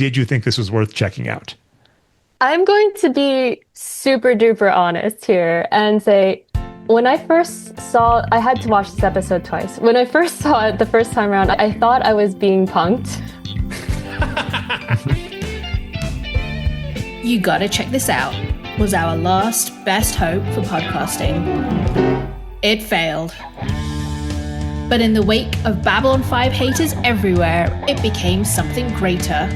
did you think this was worth checking out? I'm going to be super duper honest here and say, when I first saw, I had to watch this episode twice. When I first saw it the first time around, I thought I was being punked. You gotta check this out was our last best hope for podcasting. It failed. But in the wake of Babylon 5 haters everywhere, it became something greater.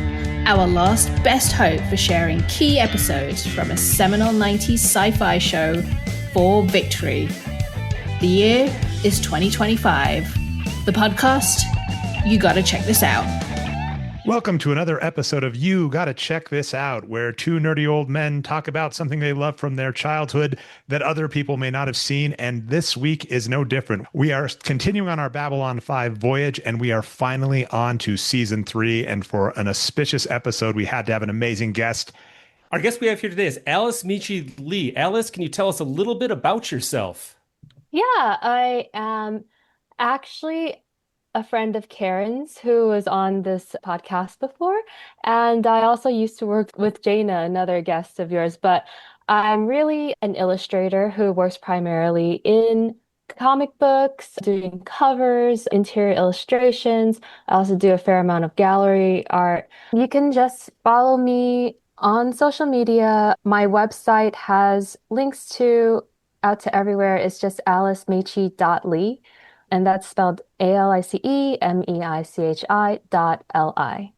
Our last best hope for sharing key episodes from a seminal 90s sci-fi show for victory. The year is 2025. The podcast, you gotta check this out. Welcome to another episode of You Gotta Check This Out, where two nerdy old men talk about something they love from their childhood that other people may not have seen, and this week is no different. We are continuing on our Babylon 5 voyage, and we are finally on to Season 3, and for an auspicious episode, we had to have an amazing guest. Our guest we have here today is Alice Meichi Li. Alice, can you tell us a little bit about yourself? Yeah, I am actually a friend of Karen's who was on this podcast before. And I also used to work with Jaina, another guest of yours, but I'm really an illustrator who works primarily in comic books, doing covers, interior illustrations. I also do a fair amount of gallery art. You can just follow me on social media. My website has links to out to everywhere. It's just alicemeichi.li. And that's spelled ALICEMEICHI.LI.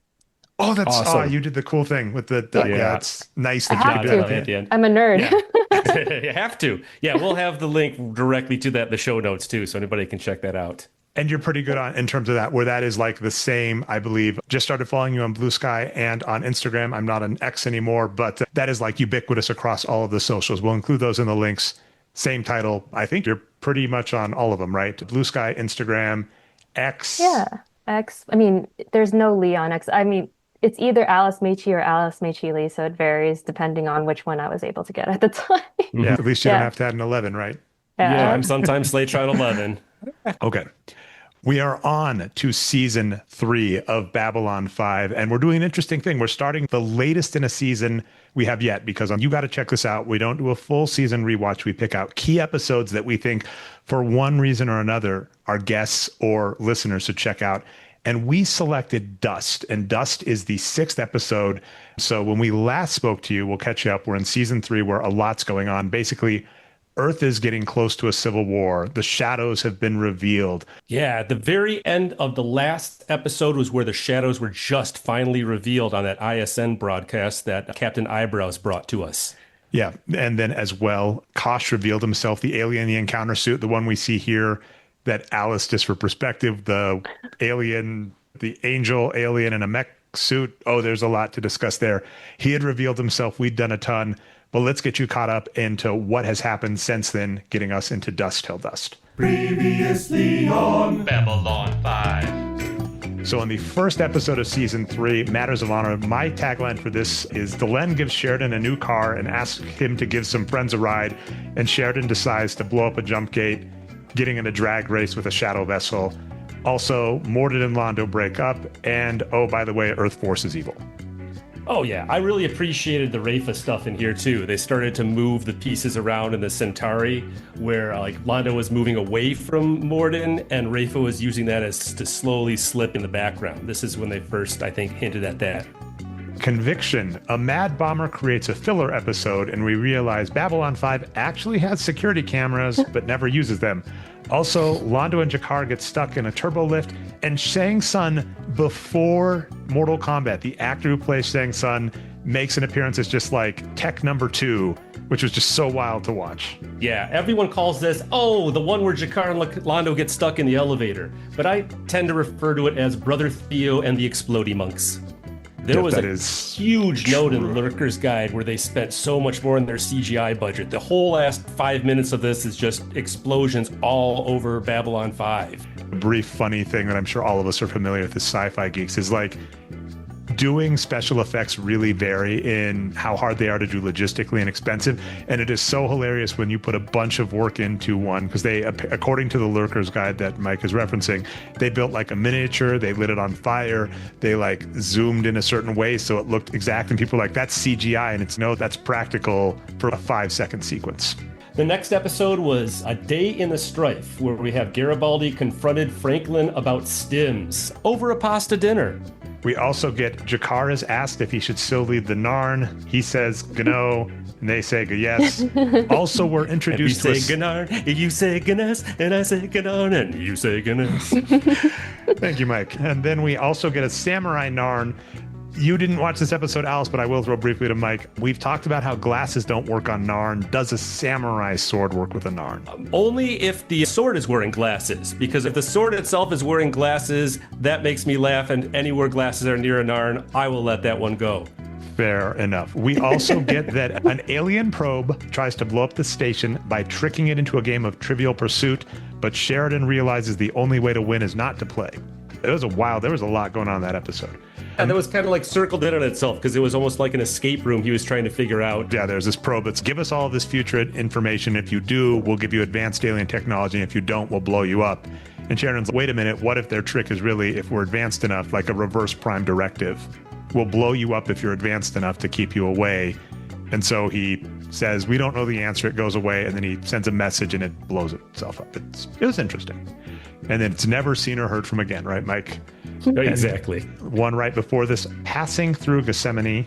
Oh, that's awesome. You did the cool thing with the Yeah. it's nice I that have you did to. that At the end. I'm a nerd. Yeah. You have to. Yeah, we'll have the link directly to that in the show notes too, so anybody can check that out. And you're pretty good on in terms of that, where that is like the same, I believe. Just started following you on Blue Sky and on Instagram. I'm not an X anymore, but that is like ubiquitous across all of the socials. We'll include those in the links. Same title. I think you're pretty much on all of them, right? Blue Sky, Instagram, X. Yeah, X. I mean, there's no Lee on X. I mean, it's either Alice Meichi or Alice Meichi Li, so it varies depending on which one I was able to get at the time. Yeah, at least you Yeah. don't have to add an 11, right? Yeah, I'm sometimes Slate Trial 11. Okay. We are on to Season 3 of Babylon 5, and we're doing an interesting thing. We're starting the latest in a season we have yet, because on You Gotta Check This Out, we don't do a full season rewatch. We pick out key episodes that we think, for one reason or another, our guests or listeners should check out. And we selected Dust, and Dust is the 6th episode. So when we last spoke to you, we'll catch you up. We're in Season 3 where a lot's going on. Basically, Earth is getting close to a civil war. The shadows have been revealed. Yeah, the very end of the last episode was where the shadows were just finally revealed on that ISN broadcast that Captain Eyebrows brought to us. Yeah, and then as well, Kosh revealed himself, the alien in the encounter suit, the one we see here, that Alice, just for perspective, the alien, the angel alien in a mech suit. Oh, there's a lot to discuss there. He had revealed himself. We'd done a ton. But let's get you caught up into what has happened since then, getting us into Dust Till Dust. Previously on Babylon 5. So in the first episode of Season 3, Matters of Honor, my tagline for this is Delenn gives Sheridan a new car and asks him to give some friends a ride, and Sheridan decides to blow up a jump gate, getting in a drag race with a shadow vessel. Also, Mordred and Londo break up, and oh, by the way, Earth Force is evil. Oh yeah, I really appreciated the Rafa stuff in here too. They started to move the pieces around in the Centauri, where like Londo was moving away from Morden, and Rafa was using that as to slowly slip in the background. This is when they first, I think, hinted at that. Conviction. A mad bomber creates a filler episode, and we realize Babylon 5 actually has security cameras, but never uses them. Also, Londo and Jakar get stuck in a turbo lift, and Shang Tsung, before Mortal Kombat, the actor who plays Shang Tsung, makes an appearance as just like tech number 2, which was just so wild to watch. Yeah, everyone calls this, oh, the one where Jakar and Londo get stuck in the elevator. But I tend to refer to it as Brother Theo and the Explodey Monks. There was a huge note in Lurker's Guide where they spent so much more in their CGI budget. The whole last 5 minutes of this is just explosions all over Babylon 5. A brief funny thing that I'm sure all of us are familiar with as sci-fi geeks is like doing special effects really vary in how hard they are to do logistically and expensive. And it is so hilarious when you put a bunch of work into one, because they, according to the Lurker's Guide that Mike is referencing, they built like a miniature, they lit it on fire, they like zoomed in a certain way so it looked exact. And people are like, that's CGI. And it's no, that's practical for a 5-second sequence. The next episode was A Day in the Strife, where we have Garibaldi confronted Franklin about stims over a pasta dinner. We also get Jakar is asked if he should still lead the Narn. He says, Gano, and they say yes. Also, we're introduced to... If you say Ganarn, you say Ganes, and I say Ganarn, and you say Ganes. Thank you, Mike. And then we also get a Samurai Narn. You didn't watch this episode, Alice, but I will throw briefly to Mike. We've talked about how glasses don't work on Narn. Does a samurai sword work with a Narn? Only if the sword is wearing glasses, because if the sword itself is wearing glasses, that makes me laugh, and anywhere glasses are near a Narn, I will let that one go. Fair enough. We also get that an alien probe tries to blow up the station by tricking it into a game of Trivial Pursuit, but Sheridan realizes the only way to win is not to play. There was a lot going on in that episode. And that was kind of like circled in on itself, because it was almost like an escape room he was trying to figure out. Yeah, there's this probe that's give us all this future information. If you do, we'll give you advanced alien technology. And if you don't, we'll blow you up. And Sheridan's like, wait a minute, what if their trick is really, if we're advanced enough, like a reverse prime directive? We'll blow you up if you're advanced enough to keep you away. And so he says, we don't know the answer, it goes away, and then he sends a message and it blows itself up. It was interesting. And then it's never seen or heard from again, right, Mike? Exactly. One right before this, Passing Through Gethsemane,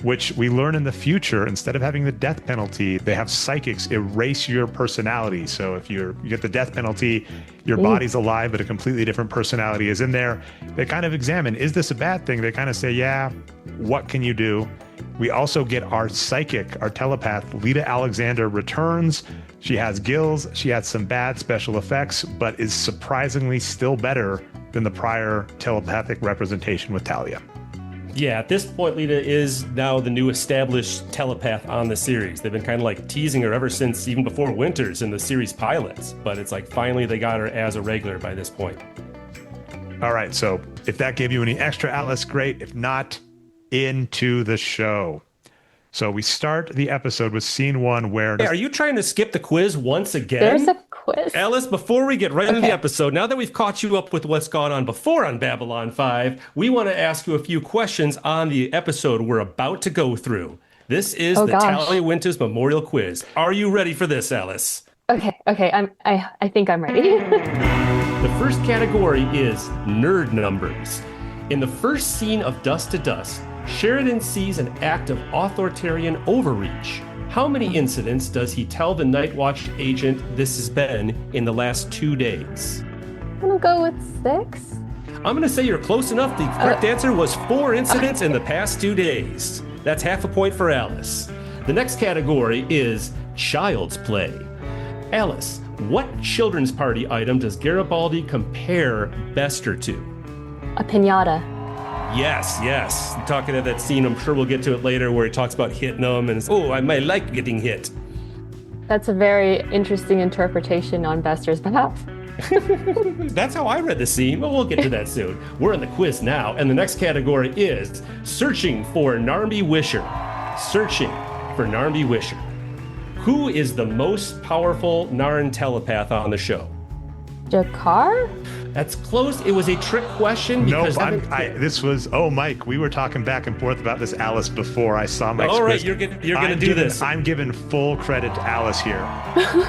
which we learn in the future, instead of having the death penalty, they have psychics erase your personality. So if you get the death penalty, your body's alive, but a completely different personality is in there. They kind of examine, is this a bad thing? They kind of say, yeah, what can you do? We also get our psychic, our telepath, Lita Alexander returns. She has gills, she had some bad special effects, but is surprisingly still better than the prior telepathic representation with Talia. Yeah, at this point, Lita is now the new established telepath on the series. They've been kind of like teasing her ever since, even before Winters in the series pilots. But it's like finally they got her as a regular by this point. All right, so if that gave you any extra, Atlas, great. If not, into the show. So we start the episode with scene 1 where... Hey, are you trying to skip the quiz once again? There's a quiz. Alice, before we get right into the episode, now that we've caught you up with what's gone on before on Babylon 5, we want to ask you a few questions on the episode we're about to go through. This is the Talia Winters Memorial Quiz. Are you ready for this, Alice? Okay, I think I'm ready. The first category is nerd numbers. In the first scene of Dust to Dust, Sheridan sees an act of authoritarian overreach. How many incidents does he tell the Night Watch agent this has been in the last 2 days? I'm gonna go with 6. I'm gonna say you're close enough. The correct answer was 4 incidents in the past 2 days. That's half a point for Alice. The next category is child's play. Alice, what children's party item does Garibaldi compare Bester to? A piñata. Yes. Talking about that scene, I'm sure we'll get to it later, where he talks about hitting them and, I might like getting hit. That's a very interesting interpretation on Bester's behalf. That's how I read the scene, but we'll get to that soon. We're in the quiz now, and the next category is searching for Narmby Wisher. Searching for Narmby Wisher. Who is the most powerful Narn telepath on the show? Jakar? That's close. It was a trick question. Nope, Mike, we were talking back and forth about this, Alice, before I saw Mike's All right, quiz. you're gonna do this. I'm giving full credit to Alice here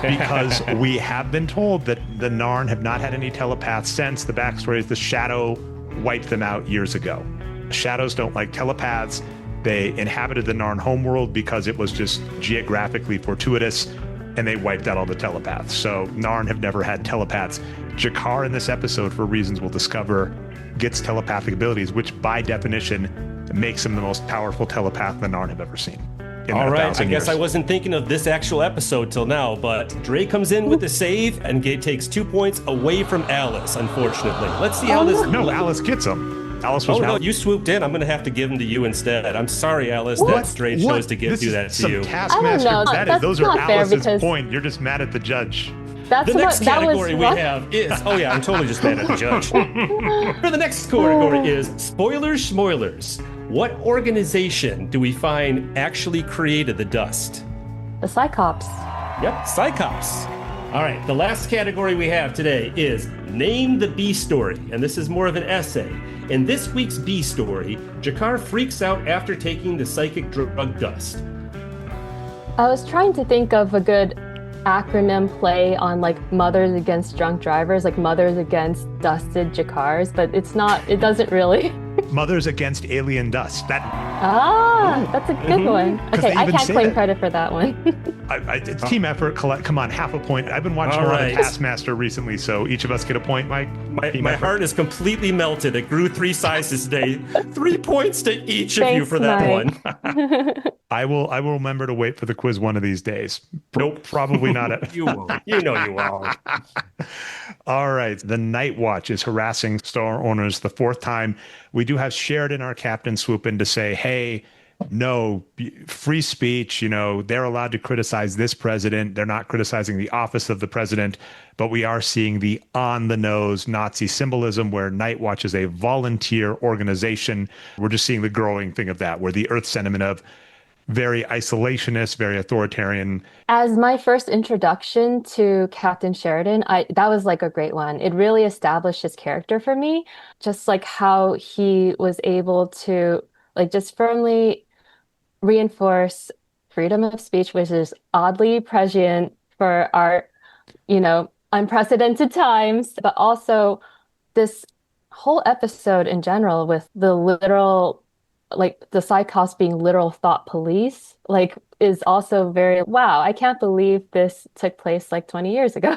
because we have been told that the Narn have not had any telepaths since. The backstory is the Shadow wiped them out years ago. Shadows don't like telepaths. They inhabited the Narn homeworld because it was just geographically fortuitous, and they wiped out all the telepaths. So Narn have never had telepaths. Jakar in this episode, for reasons we'll discover, gets telepathic abilities, which by definition makes him the most powerful telepath the Narn have ever seen. All right, I guess I wasn't thinking of this actual episode till now, but Dre comes in with the save and takes 2 points away from Alice, unfortunately. Let's see how this... No, Alice gets him. Alice was no, you swooped in. I'm going to have to give them to you instead. I'm sorry, Alice, that Dre chose to do that to you. Taskmaster, those are Alice's point. You're just mad at the judge. The next category we have is... Oh, yeah, I'm totally just mad at the judge. For the next category is Spoilers Schmoilers. What organization do we find actually created the dust? The Cyclops. Yep, Cyclops. All right, the last category we have today is Name the B story, and this is more of an essay. In this week's B story, G'Kar freaks out after taking the psychic drug dust. I was trying to think of a good acronym play on like mothers against drunk drivers, like mothers against dusted G'Kars, but it doesn't really. Mothers against alien dust. That's a good one. Okay, I can't claim credit for that one. It's team effort. Come on, half a point. I've been watching a lot of Taskmaster recently, so each of us get a point, Mike. My heart is completely melted. It grew 3 sizes today. 3 points to each of you for that one. I will remember to wait for the quiz one of these days. Nope, probably not. You won't. You know you won't. All right. The Night Watch is harassing store owners the 4th time. We do have Sheridan, our captain, swoop in to say, hey, no, free speech, they're allowed to criticize this president. They're not criticizing the office of the president, but we are seeing the on-the-nose Nazi symbolism where Night Watch is a volunteer organization. We're just seeing the growing thing of that, where the Earth sentiment of very isolationist, very authoritarian. As my first introduction to Captain Sheridan, that was like a great one. It really established his character for me, just like how he was able to like just firmly reinforce freedom of speech, which is oddly prescient for our, unprecedented times, but also this whole episode in general with the literal, like the Cyclops being literal thought police, like is also very, wow, I can't believe this took place like 20 years ago.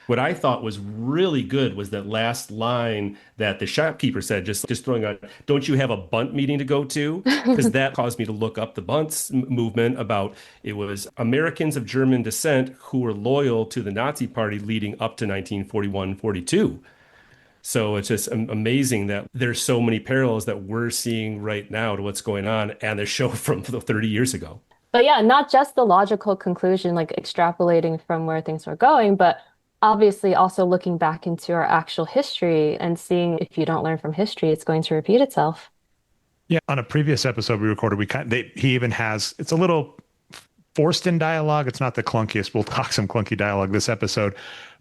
What I thought was really good was that last line that the shopkeeper said, just throwing out, don't you have a bunt meeting to go to? Because that caused me to look up the bunts movement about it was Americans of German descent who were loyal to the Nazi party leading up to 1941-42. So it's just amazing that there's so many parallels that we're seeing right now to what's going on and the show from 30 years ago. But yeah, not just the logical conclusion, like extrapolating from where things were going, but obviously also looking back into our actual history and seeing if you don't learn from history, it's going to repeat itself. Yeah, on a previous episode we recorded, he even has, it's a little forced in dialogue. It's not the clunkiest. We'll talk some clunky dialogue this episode,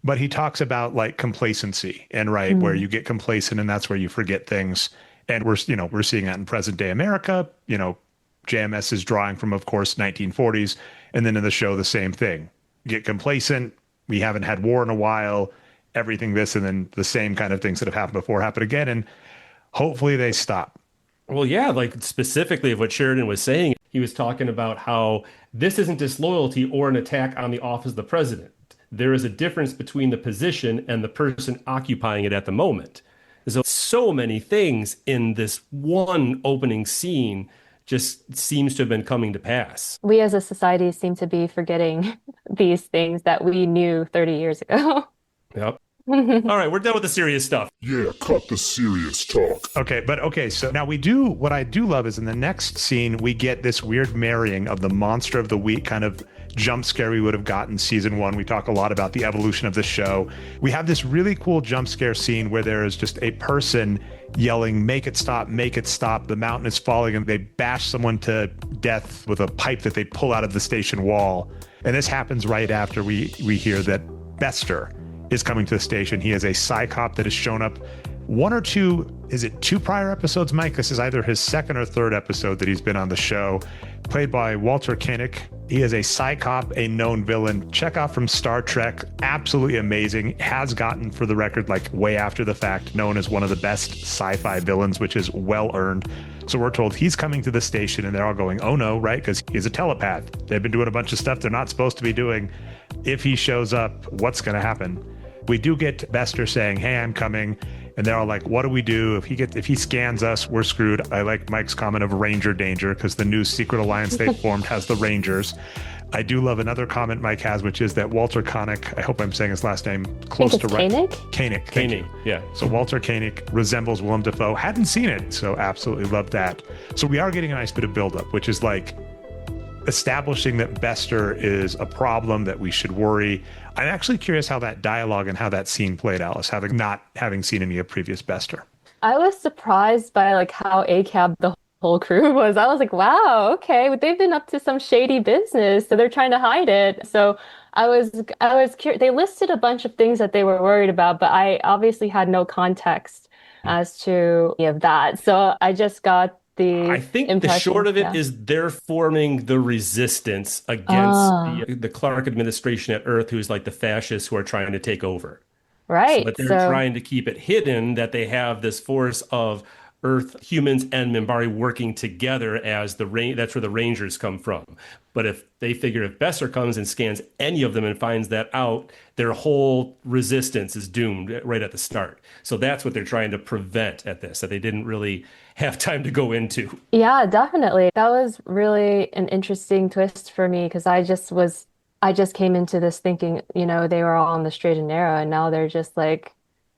but he talks about like complacency and where you get complacent and that's where you forget things. And we're seeing that in present day America. JMS is drawing from, of course, 1940s. And then in the show, the same thing. Get complacent. We haven't had war in a while, everything this, and then the same kind of things that have happened before happen again. And hopefully they stop. Well, yeah, like specifically of what Sheridan was saying, he was talking about how this isn't disloyalty or an attack on the office of the president. There is a difference between the position and the person occupying it at the moment. So many things in this one opening scene just seems to have been coming to pass. We as a society seem to be forgetting these things that we knew 30 years ago. Yep. All right, we're done with the serious stuff. Yeah, cut the serious talk. Okay, so now what I do love is in the next scene, we get this weird marrying of the monster of the week kind of jump scare we would have gotten season 1. We talk a lot about the evolution of the show. We have this really cool jump scare scene where there is just a person yelling, make it stop, the mountain is falling, and they bash someone to death with a pipe that they pull out of the station wall. And this happens right after we hear that Bester is coming to the station. He is a Cyclops that has shown up 1 or 2, is it 2 prior episodes, Mike? This is either his 2nd or 3rd episode that he's been on the show, played by Walter Koenig. He is a Cyclops, a known villain. Chekhov from Star Trek, absolutely amazing. Has gotten, for the record, like way after the fact, known as one of the best sci-fi villains, which is well earned. So we're told he's coming to the station and they're all going, oh no, right? Because he's a telepath. They've been doing a bunch of stuff they're not supposed to be doing. If he shows up, what's going to happen? We do get Bester saying, hey, I'm coming. And they're all like, what do we do? If he scans us, we're screwed. I like Mike's comment of Ranger danger because the new secret alliance they've formed has the Rangers. I do love another comment Mike has, which is that Walter Koenig, I hope I'm saying his last name close to right. Koenig. Yeah. So Walter Koenig resembles Willem Dafoe. Hadn't seen it, so absolutely love that. So we are getting a nice bit of buildup, which is like establishing that Bester is a problem that we should worry. I'm actually curious how that dialogue and how that scene played, Alice, not having seen any of previous Bester. I was surprised by like how ACAB the whole crew was. I was like, wow, okay, they've been up to some shady business, so they're trying to hide it. So I was curious. They listed a bunch of things that they were worried about, but I obviously had no context as to any of that. So I just got I the think the impression, short of it yeah. is they're forming the resistance against Ah, the Clark administration at Earth, who's like the fascists who are trying to take over. So, right. but they're So trying to keep it hidden that they have this force of Earth humans and Mimbari working together as the rain. That's where the Rangers come from. But if they figure if Besser comes and scans any of them and finds that out, their whole resistance is doomed right at the start. So that's what they're trying to prevent at this, that they didn't really have time to go into. yeah, definitely. That was really an interesting twist for me because I just came into this thinking, they were all on the straight and narrow, and now they're just like,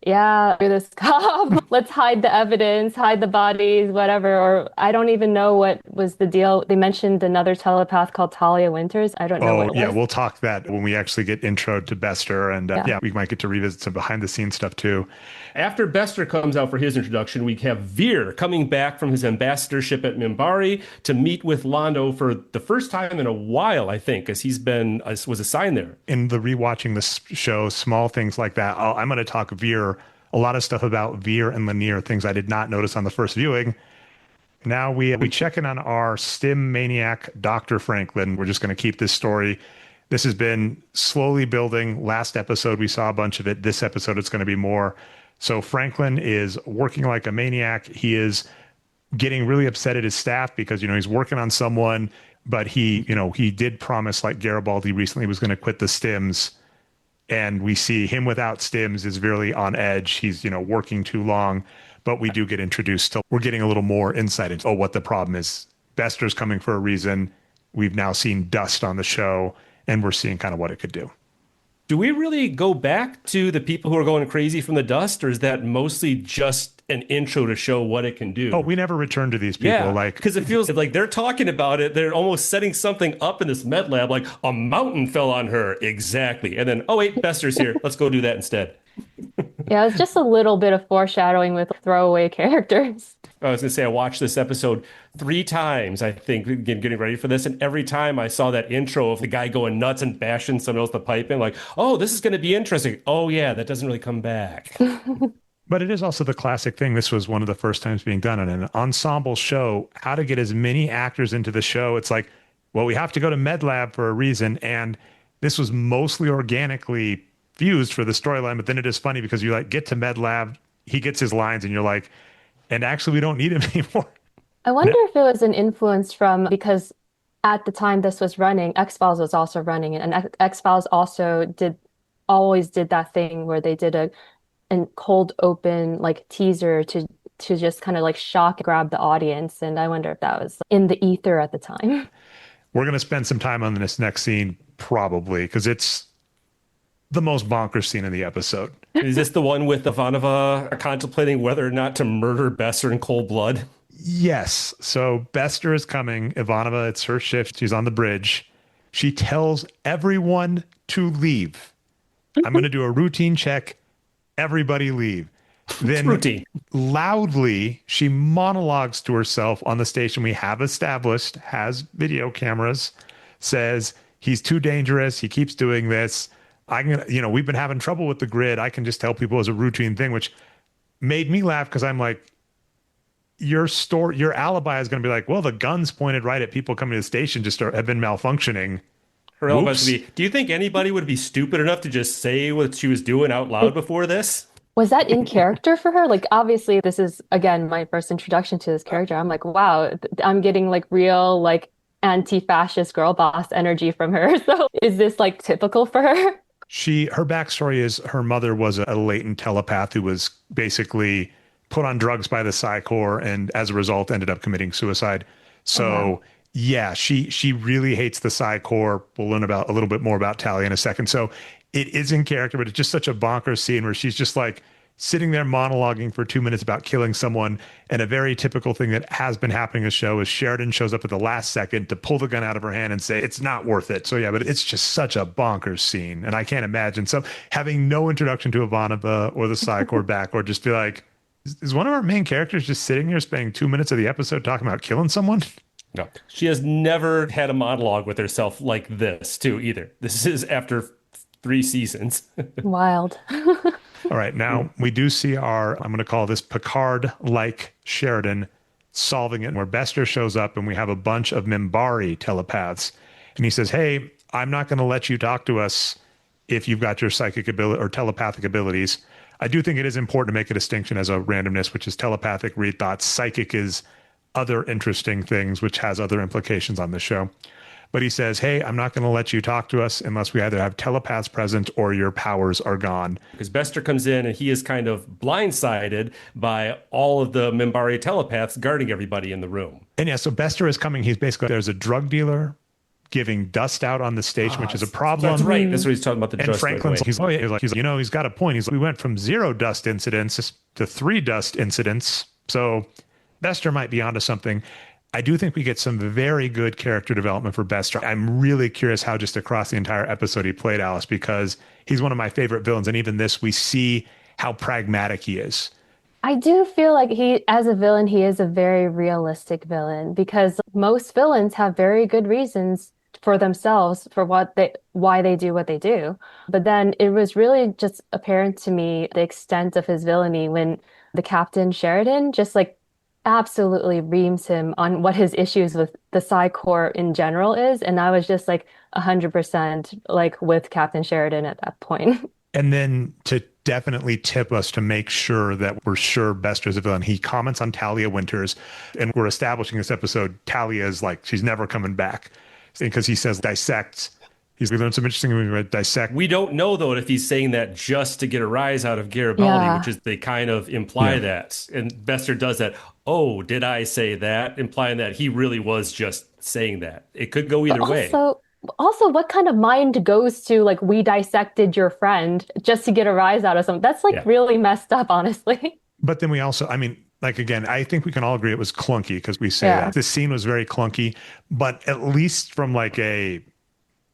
yeah, you're this cop. Let's hide the evidence, hide the bodies, whatever. Or I don't even know what was the deal. They mentioned another telepath called Talia Winters. I don't know what Oh, it yeah, was. we'll talk that when we actually get intro to Bester. And Yeah. yeah, we might get to revisit some behind the scenes stuff too. After Bester comes out for his introduction, we have Veer coming back from his ambassadorship at Mimbari to meet with Londo for the first time in a while, I think, as was assigned there. In the rewatching this show, small things like that, I'm going to talk Veer, a lot of stuff about Veer and Lanier, things I did not notice on the first viewing. Now we check in on our stim maniac, Dr. Franklin. We're just going to keep this story. This has been slowly building. Last episode, we saw a bunch of it. This episode, it's going to be more. So Franklin is working like a maniac. He is getting really upset at his staff because, he's working on someone, but he did promise, like Garibaldi recently was going to quit the stims. And we see him without stims is really on edge. He's, working too long, but we do get introduced to, we're getting a little more insight into, what the problem is. Bester's coming for a reason. We've now seen dust on the show, and we're seeing kind of what it could do. Do we really go back to the people who are going crazy from the dust, or is that mostly just an intro to show what it can do? Oh, we never return to these people. Yeah, because it feels like they're talking about it. They're almost setting something up in this med lab, like a mountain fell on her. Exactly. And then, oh, wait, Bester's here. Let's go do that instead. Yeah, it's just a little bit of foreshadowing with throwaway characters. I was going to say, I watched this episode 3 times, I think, getting ready for this. And every time I saw that intro of the guy going nuts and bashing someone else the pipe in, like, oh, this is going to be interesting. Oh, yeah, that doesn't really come back. But it is also the classic thing. This was one of the first times being done in an ensemble show, how to get as many actors into the show. It's like, well, we have to go to Med Lab for a reason. And this was mostly organically fused for the storyline. But then it is funny because you get to Med Lab, he gets his lines and you're like, and actually we don't need him anymore. I wonder if it was an influence because at the time this was running, X-Files was also running, and X-Files also always did that thing where they did a cold open like teaser to just kind of like shock and grab the audience. And I wonder if that was in the ether at the time. We're going to spend some time on this next scene probably because it's the most bonkers scene in the episode. Is this the one with Ivanova contemplating whether or not to murder Besser in cold blood? Yes. So Bester is coming. Ivanova, it's her shift. She's on the bridge. She tells everyone to leave. I'm going to do a routine check. Everybody leave. Then routine. Loudly, she monologues to herself on the station we have established, has video cameras, says, he's too dangerous. He keeps doing this. We've been having trouble with the grid. I can just tell people as a routine thing, which made me laugh because I'm like, your alibi is going to be like, well, the guns pointed right at people coming to the station just have been malfunctioning. Her alibi would be, do you think anybody would be stupid enough to just say what she was doing out loud before this? Was that in character for her? Like, obviously, this is, again, my first introduction to this character. I'm like, wow, I'm getting like real, like anti-fascist girl boss energy from her. So is this like typical for her? Her backstory is her mother was a latent telepath who was basically put on drugs by the Psi Corps and as a result ended up committing suicide. So yeah, she really hates the Psi Corps. We'll learn a little bit more about Talia in a second. So it is in character, but it's just such a bonkers scene where she's just like sitting there monologuing for 2 minutes about killing someone. And a very typical thing that has been happening in the show is Sheridan shows up at the last second to pull the gun out of her hand and say, it's not worth it. So yeah, but it's just such a bonkers scene. And I can't imagine having no introduction to Ivanova or the Psi Corps back, or just be like, Is one of our main characters just sitting here spending 2 minutes of the episode talking about killing someone? No. She has never had a monologue with herself like this, too, either. This is after 3 seasons. Wild. All right, now we do see I'm going to call this Picard-like Sheridan solving it, where Bester shows up and we have a bunch of Mimbari telepaths. And he says, hey, I'm not going to let you talk to us if you've got your psychic ability or telepathic abilities. I do think it is important to make a distinction as a randomness, which is telepathic, read thoughts. Psychic is other interesting things, which has other implications on the show. But he says, hey, I'm not going to let you talk to us unless we either have telepaths present or your powers are gone. Because Bester comes in and he is kind of blindsided by all of the Mimbari telepaths guarding everybody in the room. And yeah, so Bester is coming. He's basically, there's a drug dealer giving dust out on the station, which is a problem. That's right. That's what he's talking about. The and dust. Franklin's, he's like, he's got a point. We went from 0 dust incidents to 3 dust incidents. So Bester might be onto something. I do think we get some very good character development for Bester. I'm really curious how just across the entire episode he played Alice, because he's one of my favorite villains. And even this, we see how pragmatic he is. I do feel like as a villain, he is a very realistic villain, because most villains have very good reasons for themselves for why they do what they do. But then it was really just apparent to me the extent of his villainy when the Captain Sheridan just like absolutely reams him on what his issues with the Psi Corps in general is. And I was just like 100% like with Captain Sheridan at that point. And then to definitely tip us to make sure that we're sure Bester is a villain, he comments on Talia Winters. And we're establishing this episode, Talia is like, she's never coming back. Because he says dissect. We learned some interesting things about dissect. We don't know, though, if he's saying that just to get a rise out of Garibaldi, which is they kind of imply that. And Bester does that. Oh, did I say that? Implying that he really was just saying that. It could go either way. Also, what kind of mind goes to, like, we dissected your friend just to get a rise out of something? That's, like, really messed up, honestly. But then we also, like, again, I think we can all agree it was clunky because we say that. This scene was very clunky, but at least from, like, a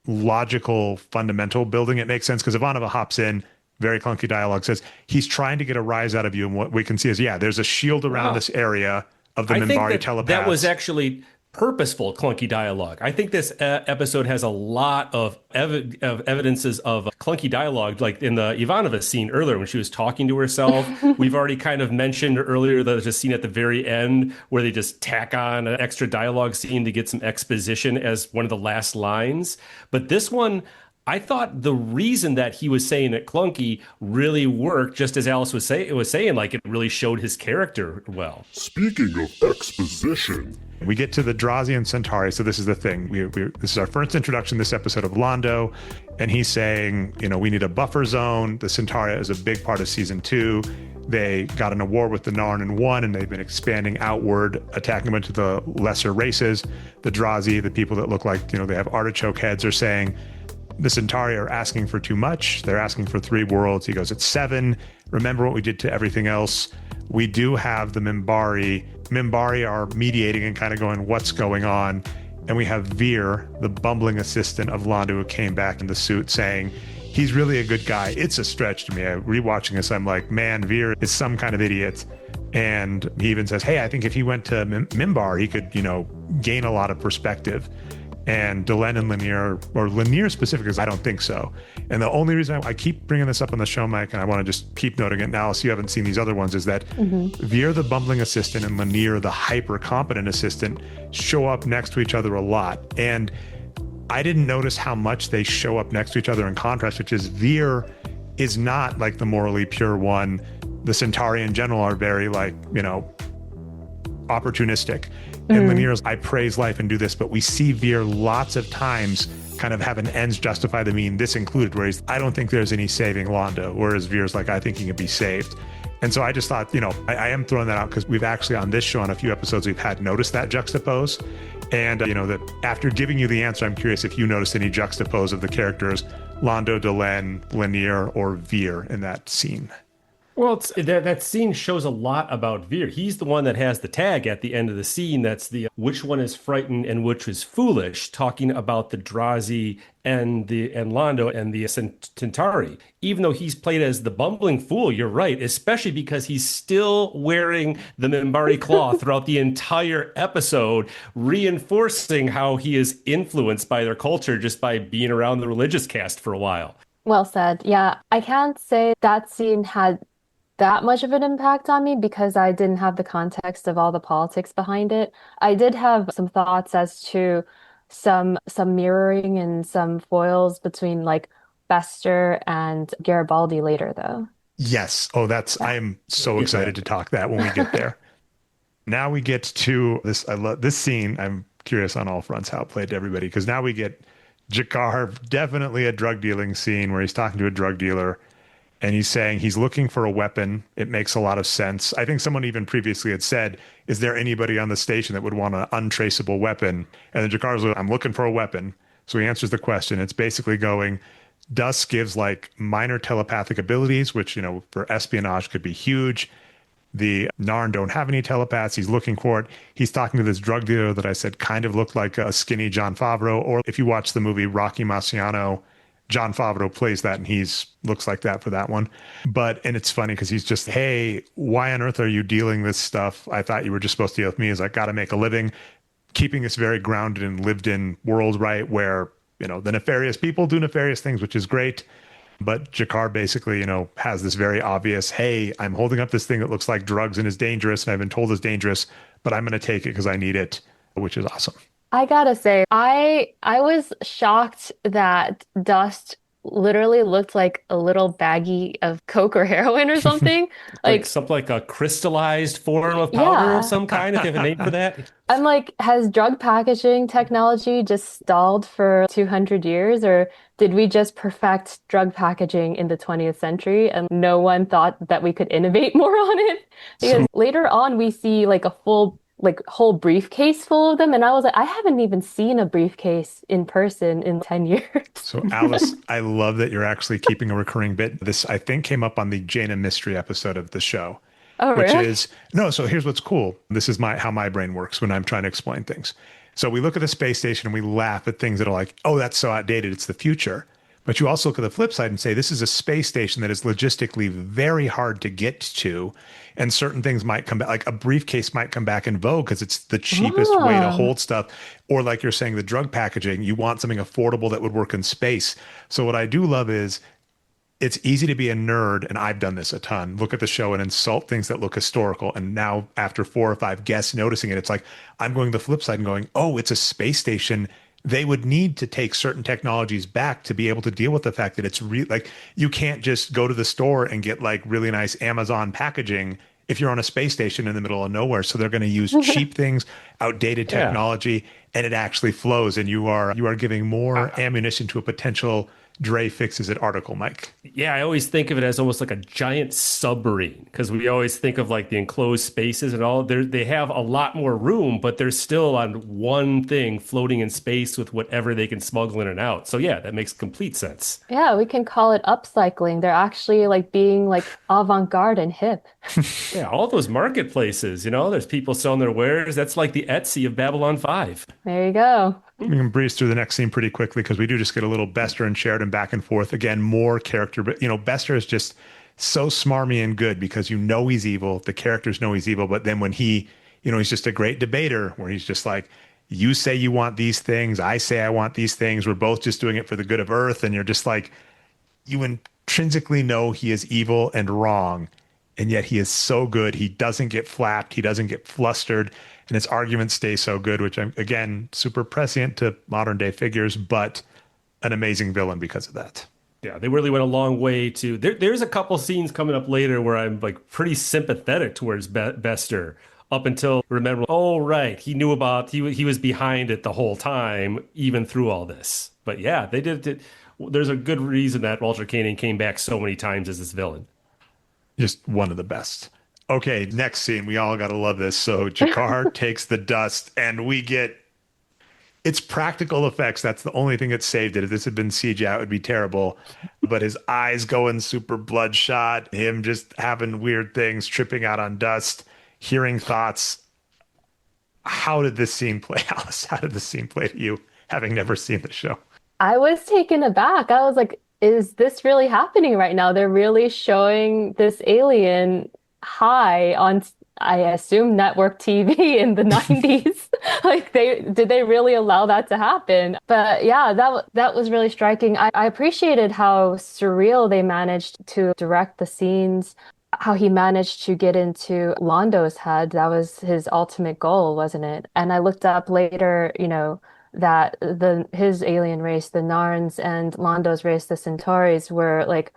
logical, fundamental building, it makes sense because Ivanova hops in, very clunky dialogue, says he's trying to get a rise out of you. And what we can see is, there's a shield around this area of the Mimbari telepaths. That was actually purposeful clunky dialogue. I think this episode has a lot of evidences of clunky dialogue, like in the Ivanova scene earlier when she was talking to herself. We've already kind of mentioned earlier that there's a scene at the very end where they just tack on an extra dialogue scene to get some exposition as one of the last lines. But this one, I thought the reason that he was saying it clunky really worked, just as Alice was saying, like it really showed his character well. Speaking of exposition, we get to the Drazian Centauri. So this is the thing. This is our first introduction this episode of Londo, and he's saying, we need a buffer zone. The Centauri is a big part of season 2. They got in a war with the Narn in 1, and they've been expanding outward, attacking a bunch of the lesser races. The Drazi, the people that look like, they have artichoke heads, are saying, the Centauri are asking for too much. They're asking for 3 worlds. He goes, it's 7. Remember what we did to everything else. We do have the Mimbari. Mimbari are mediating and kind of going, what's going on? And we have Veer, the bumbling assistant of Londo, who came back in the suit, saying, he's really a good guy. It's a stretch to me. Rewatching this, I'm like, man, Veer is some kind of idiot. And he even says, hey, I think if he went to Mimbar, he could, gain a lot of perspective. And Delenn and Lanier, or Lanier specifically, I don't think so. And the only reason I keep bringing this up on the show, Mike, and I want to just keep noting it now, so you haven't seen these other ones, is that Veer, the bumbling assistant, and Lanier, the hyper-competent assistant, show up next to each other a lot. And I didn't notice how much they show up next to each other in contrast, which is Veer is not like the morally pure one. The Centauri in general are very opportunistic. And Lanier's, I praise life and do this, but we see Veer lots of times kind of have an ends justify the mean, this included, where I don't think there's any saving Londo, whereas Veer's like, I think he can be saved. And so I just thought, I am throwing that out because we've actually on this show, on a few episodes, we've had noticed that juxtapose. And, that after giving you the answer, I'm curious if you noticed any juxtapose of the characters, Londo, Delenn, Lanier, or Veer in that scene. Well, that scene shows a lot about Veer. He's the one that has the tag at the end of the scene. That's the which one is frightened and which is foolish, talking about the Drazi and Londo and the Centauri. Even though he's played as the bumbling fool, you're right, especially because he's still wearing the Mimbari cloth throughout the entire episode, reinforcing how he is influenced by their culture just by being around the religious caste for a while. Well said. Yeah, I can't say that scene had that much of an impact on me because I didn't have the context of all the politics behind it. I did have some thoughts as to some mirroring and some foils between like Bester and Garibaldi later though. Yes. Oh, I am so excited to talk that when we get there. Now we get to this. I love this scene. I'm curious on all fronts how it played to everybody because now we get Jakar, definitely a drug dealing scene where he's talking to a drug dealer and he's saying he's looking for a weapon. It makes a lot of sense. I think someone even previously had said, is there anybody on the station that would want an untraceable weapon? And then Jakar's like, I'm looking for a weapon. So he answers the question. It's basically going, Dusk gives like minor telepathic abilities, which, for espionage could be huge. The Narn don't have any telepaths. He's looking for it. He's talking to this drug dealer that I said kind of looked like a skinny Jon Favreau. Or if you watch the movie Rocky Marciano, Jon Favreau plays that and he's looks like that for that one. And it's funny because he's just, hey, why on earth are you dealing this stuff? I thought you were just supposed to deal with me. Is like, got to make a living. Keeping this very grounded and lived in world, right? Where, the nefarious people do nefarious things, which is great. But Jakar basically, has this very obvious, hey, I'm holding up this thing that looks like drugs and is dangerous, and I've been told it's dangerous, but I'm going to take it because I need it, which is awesome. I gotta say, I was shocked that Dust literally looked like a little baggie of coke or heroin or something. Like something like a crystallized form of powder of some kind, if you have a name for that. I'm like, has drug packaging technology just stalled for 200 years, or did we just perfect drug packaging in the 20th century and no one thought that we could innovate more on it? Because later on, we see like a full whole briefcase full of them. And I was like, I haven't even seen a briefcase in person in 10 years. So Alice, I love that you're actually keeping a recurring bit. This, I think, came up on the Jaina Mystery episode of the show. Oh, which really? So here's what's cool. This is how my brain works when I'm trying to explain things. So we look at the space station and we laugh at things that are like, oh, that's so outdated. It's the future. But you also look at the flip side and say, this is a space station that is logistically very hard to get to. And certain things might come back, like a briefcase might come back in vogue because it's the cheapest way to hold stuff. Or like you're saying, the drug packaging, you want something affordable that would work in space. So what I do love is it's easy to be a nerd, and I've done this a ton. Look at the show and insult things that look historical. And now after 4 or 5 guests noticing it, it's like, I'm going to the flip side and going, oh, it's a space station. They would need to take certain technologies back to be able to deal with the fact that it's like you can't just go to the store and get like really nice Amazon packaging if you're on a space station in the middle of nowhere. So they're going to use cheap things, outdated technology, and it actually flows. And you are giving more ammunition to a potential Dre fixes it article, Mike. Yeah, I always think of it as almost like a giant submarine because we always think of like the enclosed spaces and all. They have a lot more room, but they're still on one thing floating in space with whatever they can smuggle in and out. So yeah, that makes complete sense. Yeah, we can call it upcycling. They're actually like being like avant-garde and hip. Yeah, all those marketplaces, there's people selling their wares. That's like the Etsy of Babylon 5. There you go. We can breeze through the next scene pretty quickly because we do just get a little Bester and Sheridan back and forth. Again, more character, but Bester is just so smarmy and good because he's evil. The characters know he's evil, but then when he's just a great debater where he's just like, you say you want these things, I say I want these things. We're both just doing it for the good of Earth, and you're just like, you intrinsically know he is evil and wrong, and yet he is so good. He doesn't get flapped. He doesn't get flustered. And his arguments stay so good, which I'm, again, super prescient to modern day figures, but an amazing villain because of that. Yeah, they really went a long way to... There's a couple scenes coming up later where I'm like pretty sympathetic towards Bester up until, remember, oh, right, he knew about... He was behind it the whole time, even through all this. But yeah, they did it. There's a good reason that Walter Koenig came back so many times as this villain. Just one of the best. Okay, next scene. We all got to love this. So Jakar takes the dust, and we get It's practical effects. That's the only thing that saved it. If this had been CGI, it would be terrible. But his eyes going super bloodshot, him just having weird things, tripping out on dust, hearing thoughts. How did this scene play, Alice? How did this scene play to you, having never seen the show? I was taken aback. I was like, is this really happening right now? They're really showing this alien high on, I assume, network TV in the 90s. Like did they really allow that to happen? But yeah, that was really striking. I appreciated how surreal they managed to direct the scenes, how he managed to get into Londo's head. That was his ultimate goal, wasn't it? And I looked up later, that his alien race, the Narns, and Londo's race, the Centaurs, were like,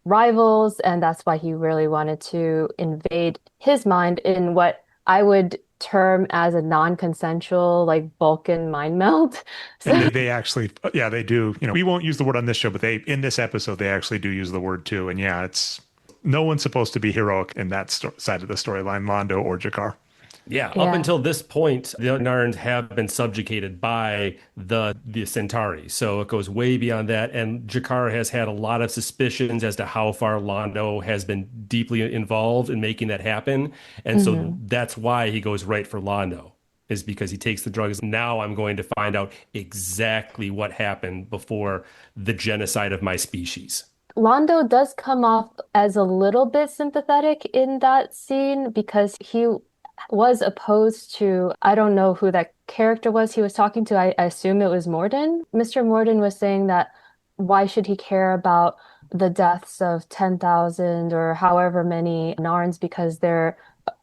rivals, and that's why he really wanted to invade his mind in what I would term as a non-consensual, like Vulcan mind meld. So, and they actually, yeah, they do. We won't use the word on this show, but in this episode, they actually do use the word too. And yeah, no one's supposed to be heroic in that side of the storyline, Londo or Jakar. Yeah, up until this point, the Narns have been subjugated by the Centauri. So it goes way beyond that. And Jakar has had a lot of suspicions as to how far Londo has been deeply involved in making that happen. And so that's why he goes right for Londo, is because he takes the drugs. Now I'm going to find out exactly what happened before the genocide of my species. Londo does come off as a little bit sympathetic in that scene because he was opposed to, I don't know who that character was he was talking to. I assume it was Morden. Mr. Morden was saying that why should he care about the deaths of 10,000 or however many Narns because they're,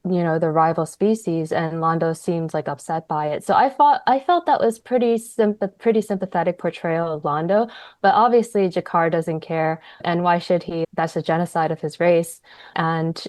the rival species, and Londo seems like upset by it. So I felt that was pretty sympathetic portrayal of Londo, but obviously Jakar doesn't care, and why should he? That's a genocide of his race. And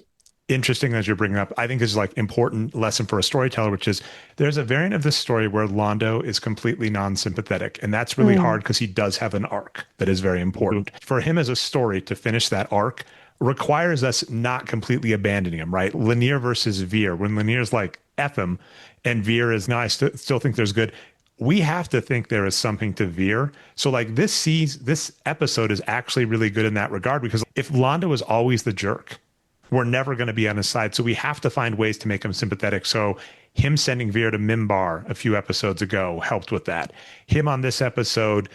interesting as you're bringing up, I think this is like important lesson for a storyteller, which is there's a variant of this story where Londo is completely non-sympathetic. And that's really hard because he does have an arc that is very important. For him as a story to finish that arc requires us not completely abandoning him, right? Lanier versus Veer. When Lanier's like, F him, and Veer is, no, I still think there's good. We have to think there is something to Veer. So like this episode is actually really good in that regard, because if Londo is always the jerk, we're never going to be on his side. So we have to find ways to make him sympathetic. So him sending Veer to Mimbar a few episodes ago helped with that. Him on this episode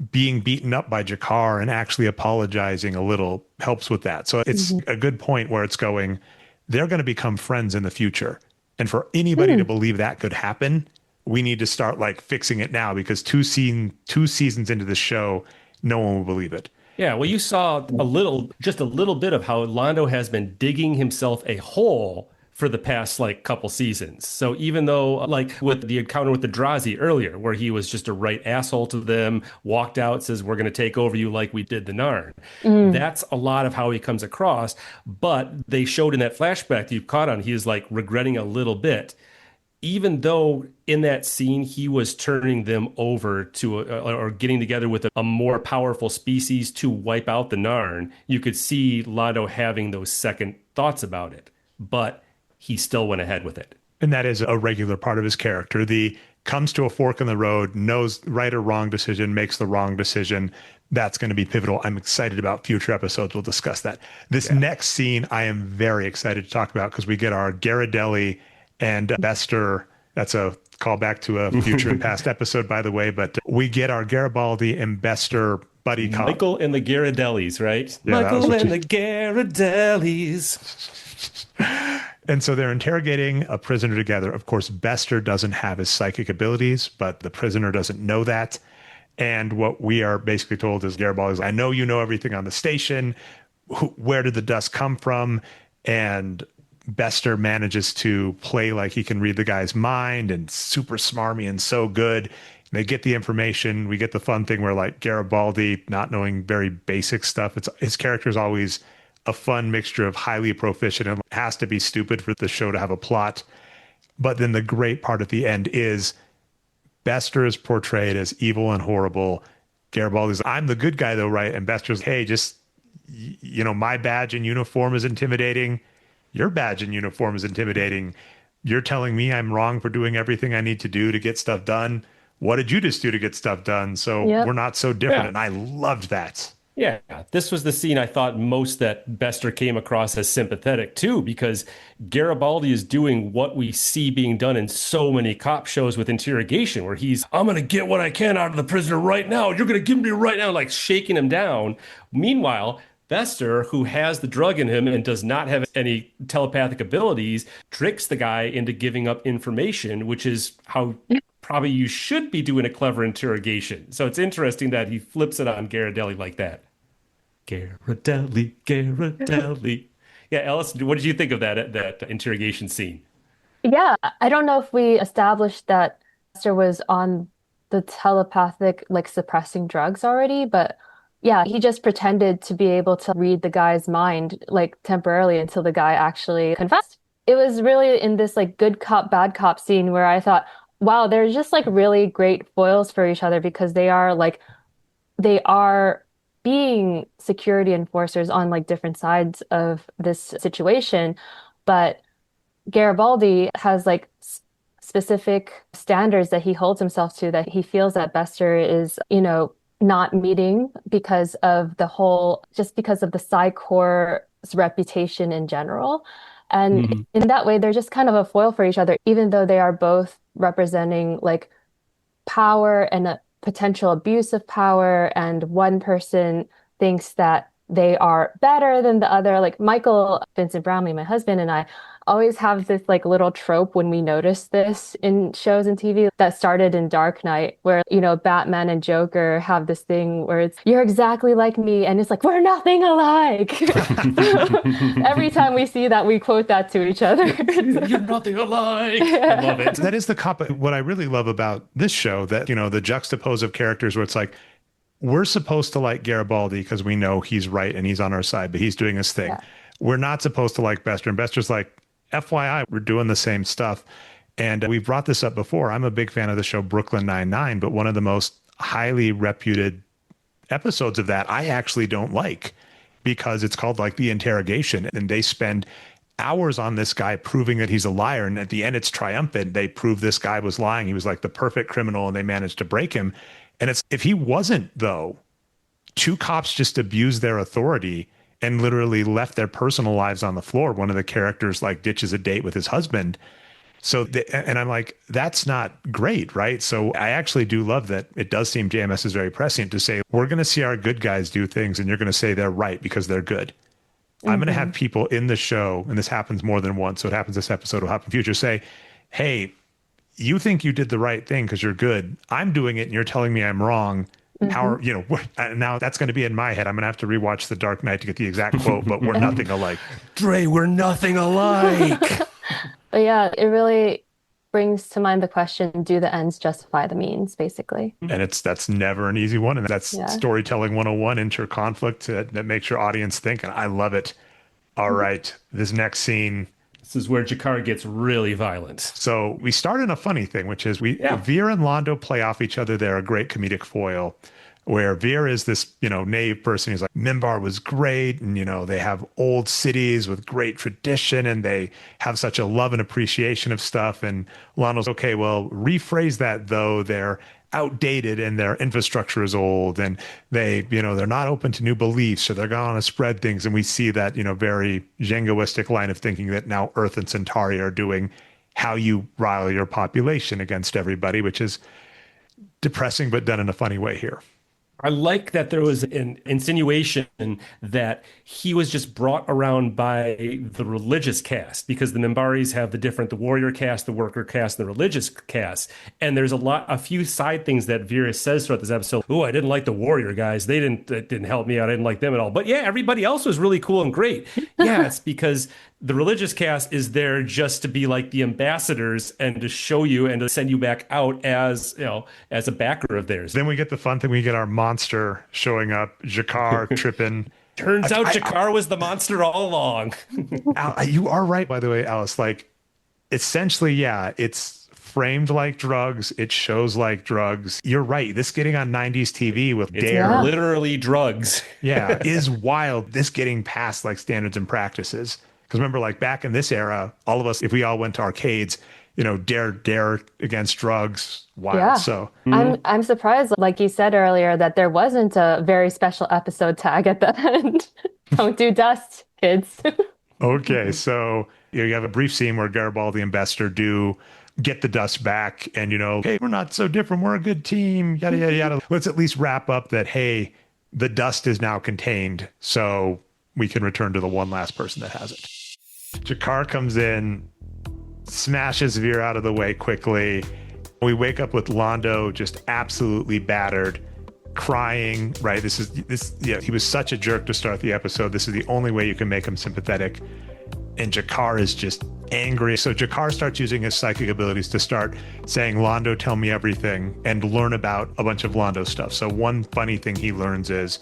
being beaten up by Jakar and actually apologizing a little helps with that. So it's a good point where it's going, they're going to become friends in the future. And for anybody to believe that could happen, we need to start like fixing it now, because two seasons into the show, no one will believe it. Yeah, well, you saw just a little bit of how Londo has been digging himself a hole for the past couple seasons. So even though like with the encounter with the Drazi earlier, where he was just a right asshole to them, walked out, says, we're going to take over you like we did the Narn. That's a lot of how he comes across. But they showed in that flashback that you caught on, he is like regretting a little bit. Even though in that scene he was turning them over to or getting together with a more powerful species to wipe out the Narn, you could see Londo having those second thoughts about it, but he still went ahead with it. And that is a regular part of his character. The comes to a fork in the road, knows right or wrong decision, makes the wrong decision. That's going to be pivotal. I'm excited about future episodes. We'll discuss that. This next scene I am very excited to talk about, because we get our Garibaldi and Bester. That's a callback to a future and past episode, by the way. But we get our Garibaldi and Bester buddy cop. Michael and the Garibaldi's, right? Yeah, Michael and the Garibaldi's. And so they're interrogating a prisoner together. Of course, Bester doesn't have his psychic abilities, but the prisoner doesn't know that. And what we are basically told is Garibaldi's, I know you know everything on the station. Where did the dust come from? And Bester manages to play like he can read the guy's mind and super smarmy and so good. They get the information. We get the fun thing where like Garibaldi, not knowing very basic stuff, his character is always a fun mixture of highly proficient and has to be stupid for the show to have a plot. But then the great part at the end is Bester is portrayed as evil and horrible. Garibaldi's, I'm the good guy though, right? And Bester's, hey, just, my badge and uniform is intimidating. Your badge and uniform is intimidating. You're telling me I'm wrong for doing everything I need to do to get stuff done. what did you just do to get stuff done? So Yep. we're not so different. Yeah. And I loved that. Yeah, this was the scene I thought most that Bester came across as sympathetic too, because Garibaldi is doing what we see being done in so many cop shows with interrogation, where I'm going to get what I can out of the prisoner right now. You're going to give me right now, like shaking him down. Meanwhile, Bester, who has the drug in him and does not have any telepathic abilities, tricks the guy into giving up information, which is how probably you should be doing a clever interrogation. So it's interesting that he flips it on Garibaldi like that. Garibaldi. Yeah, Alice, what did you think of that interrogation scene? Yeah, I don't know if we established that Lester was on the telepathic, like suppressing drugs already, but yeah, he just pretended to be able to read the guy's mind, like temporarily until the guy actually confessed. It was really in this like good cop, bad cop scene where I thought, wow, they're just like really great foils for each other because they are being security enforcers on like different sides of this situation, but Garibaldi has like specific standards that he holds himself to that he feels that Bester is, not meeting because of because of the Psi Corps' reputation in general. And in that way, they're just kind of a foil for each other, even though they are both representing like power and a potential abuse of power. And one person thinks that they are better than the other. Like Michael Vincent Brownlee, my husband, and I always have this like little trope when we notice this in shows and TV that started in Dark Knight, where, Batman and Joker have this thing where it's, you're exactly like me. And it's like, we're nothing alike. Every time we see that, we quote that to each other. You're nothing alike. I love it. That is the cop. What I really love about this show, that, the juxtapose of characters where it's like, we're supposed to like Garibaldi because we know he's right and he's on our side, but he's doing his thing. Yeah. We're not supposed to like Bester. And Bester's like, FYI, we're doing the same stuff. And we've brought this up before. I'm a big fan of the show Brooklyn Nine-Nine, but one of the most highly reputed episodes of that I actually don't like because it's called like The Interrogation. And they spend hours on this guy proving that he's a liar. And at the end, it's triumphant. They prove this guy was lying. He was like the perfect criminal and they managed to break him. And it's, if he wasn't, though, two cops just abused their authority and literally left their personal lives on the floor. One of the characters like ditches a date with his husband. So, and I'm like, that's not great, right? So I actually do love that. It does seem JMS is very prescient to say, we're going to see our good guys do things and you're going to say they're right because they're good. I'm going to have people in the show, and this happens more than once, so it happens this episode, it'll happen in future, say, hey, you think you did the right thing because you're good. I'm doing it and you're telling me I'm wrong. How, now that's going to be in my head. I'm going to have to rewatch The Dark Knight to get the exact quote, but we're nothing alike. Dre, we're nothing alike. But yeah, it really brings to mind the question, do the ends justify the means, basically? And that's never an easy one. And that's storytelling 101, inter-conflict that makes your audience think. And I love it. All right, this next scene. This is where G'Kar gets really violent. So we start in a funny thing, which is Veer and Londo play off each other. They're a great comedic foil, where Veer is this, naive person. He's like, Mimbar was great. And, they have old cities with great tradition and they have such a love and appreciation of stuff. And Londo's, okay, well, rephrase that though. They're outdated and their infrastructure is old and they're not open to new beliefs, so they're going to spread things. And we see that, very jingoistic line of thinking that now Earth and Centauri are doing how you rile your population against everybody, which is depressing, but done in a funny way here. I like that there was an insinuation that he was just brought around by the religious caste, because the Mimbaris have the warrior caste, the worker caste, and the religious caste. And there's a few side things that Vera says throughout this episode. Oh, I didn't like the warrior guys. They didn't help me out. I didn't like them at all. But yeah, everybody else was really cool and great. Yeah, it's because the religious caste is there just to be like the ambassadors and to show you and to send you back out as a backer of theirs. Then we get the fun thing. We get our monster showing up, G'Kar tripping. Turns out G'Kar was the monster all along. You are right, by the way, Alice. Like, essentially, yeah, it's framed like drugs. It shows like drugs. You're right. This getting on 90s TV with Dare. Literally drugs. Yeah, is wild. This getting past like standards and practices. Because remember, like back in this era, all of us, if we all went to arcades, dare against drugs. Wild. Yeah. So I'm surprised, like you said earlier, that there wasn't a very special episode tag at the end. Don't do dust, kids. okay, so you have a brief scene where Garibaldi and Bester do get the dust back, and hey, we're not so different. We're a good team. Yada yada yada. Let's at least wrap up that. Hey, the dust is now contained, so we can return to the one last person that has it. G'Kar comes in, smashes Veer out of the way quickly. We wake up with Londo just absolutely battered, crying, right? He was such a jerk to start the episode. This is the only way you can make him sympathetic. And G'Kar is just angry. So G'Kar starts using his psychic abilities to start saying, Londo, tell me everything, and learn about a bunch of Londo stuff. So one funny thing he learns is,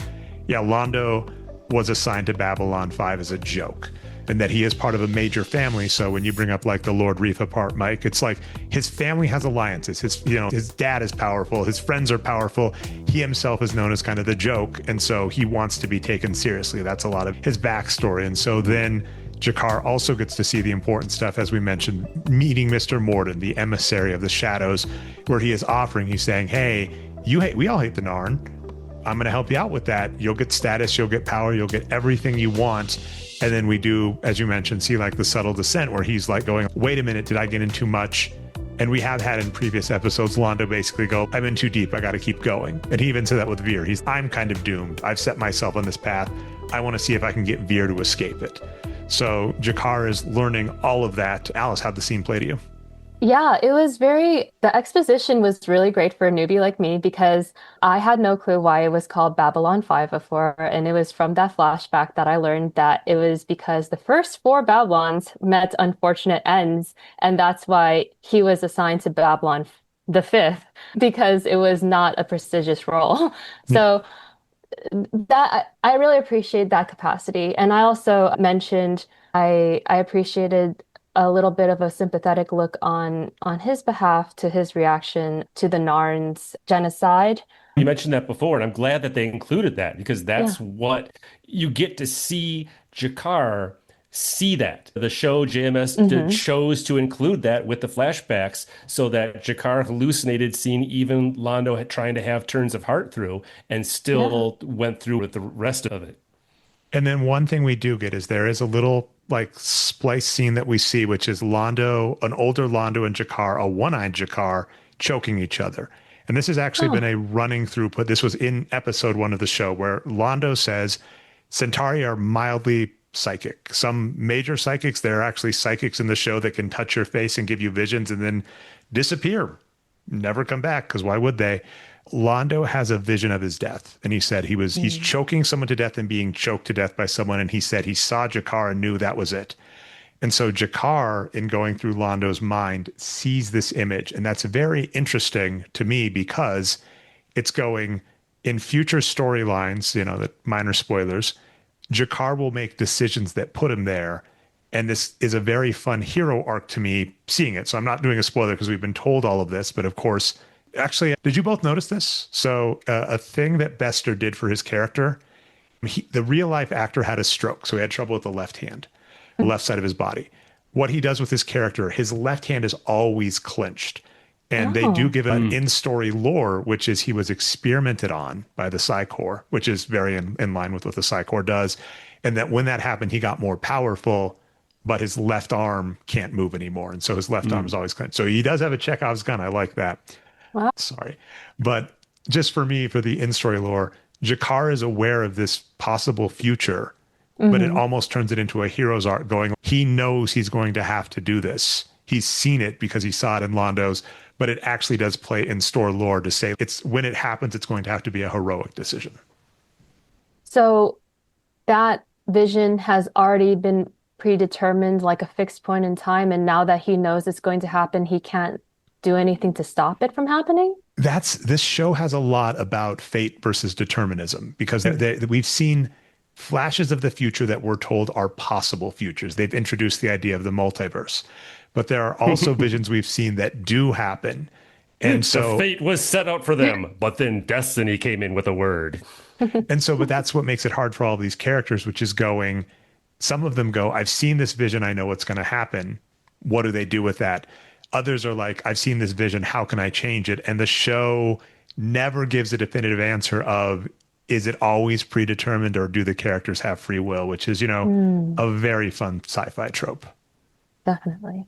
Londo was assigned to Babylon 5 as a joke, and that he is part of a major family. So when you bring up like the Lord Reefa part, Mike, it's like his family has alliances. His dad is powerful. His friends are powerful. He himself is known as kind of the joke. And so he wants to be taken seriously. That's a lot of his backstory. And so then G'Kar also gets to see the important stuff, as we mentioned, meeting Mr. Morden, the emissary of the shadows, where he is offering, he's saying, hey, we all hate the Narn. I'm going to help you out with that. You'll get status, you'll get power, you'll get everything you want. And then we do, as you mentioned, see like the subtle descent where he's like going, wait a minute, did I get in too much? And we have had in previous episodes, Londo basically go, I'm in too deep, I got to keep going. And he even said that with Veer. I'm kind of doomed. I've set myself on this path. I want to see if I can get Veer to escape it. So G'Kar is learning all of that. Alice, how'd the scene play to you? Yeah, the exposition was really great for a newbie like me because I had no clue why it was called Babylon 5 before. And it was from that flashback that I learned that it was because the first 4 Babylons met unfortunate ends. And that's why he was assigned to Babylon the 5th, because it was not a prestigious role. So that I really appreciate that capacity. And I also mentioned I appreciated a little bit of a sympathetic look on his behalf to his reaction to the Narn's genocide. You mentioned that before, and I'm glad that they included that because that's what you get to see G'Kar see that. The show JMS chose to include that with the flashbacks so that G'Kar hallucinated seeing even Londo trying to have turns of heart through and still went through with the rest of it. And then one thing we do get is there is a little like splice scene that we see, which is Londo, an older Londo and G'Kar, a one-eyed G'Kar, choking each other. And this has actually been a running throughput. This was in episode 1 of the show where Londo says Centauri are mildly psychic. Some major psychics, there are actually psychics in the show that can touch your face and give you visions and then disappear, never come back, because why would they? Londo has a vision of his death, and he said he's choking someone to death and being choked to death by someone, and he said he saw G'Kar and knew that was it. And so G'Kar, in going through Londo's mind, sees this image, and that's very interesting to me because it's going in future storylines, the minor spoilers, G'Kar will make decisions that put him there, and this is a very fun hero arc to me seeing it. So I'm not doing a spoiler because we've been told all of this, but of course, actually, did you both notice this? So a thing that Bester did for his character, the real life actor had a stroke. So he had trouble with the left hand, the left side of his body. What he does with his character, his left hand is always clenched. And they do give an in-story lore, which is he was experimented on by the Psi Corps, which is very in line with what the Psi Corps does. And that when that happened, he got more powerful, but his left arm can't move anymore. And so his left arm is always clenched. So he does have a Chekhov's gun. I like that. Wow. Sorry. But just for me, for the in-story lore, G'Kar is aware of this possible future, but it almost turns it into a hero's arc going, he knows he's going to have to do this. He's seen it because he saw it in Londo's, but it actually does play in-store lore to say it's when it happens, it's going to have to be a heroic decision. So that vision has already been predetermined, like a fixed point in time. And now that he knows it's going to happen, he can't do anything to stop it from happening? This show has a lot about fate versus determinism because we've seen flashes of the future that we're told are possible futures. They've introduced the idea of the multiverse, but there are also visions we've seen that do happen. And so the fate was set out for them, but then destiny came in with a word. But that's what makes it hard for all these characters, which is going, some of them go, I've seen this vision. I know what's going to happen. What do they do with that? Others are like, I've seen this vision. How can I change it? And the show never gives a definitive answer of, is it always predetermined or do the characters have free will? Which is, a very fun sci-fi trope. Definitely.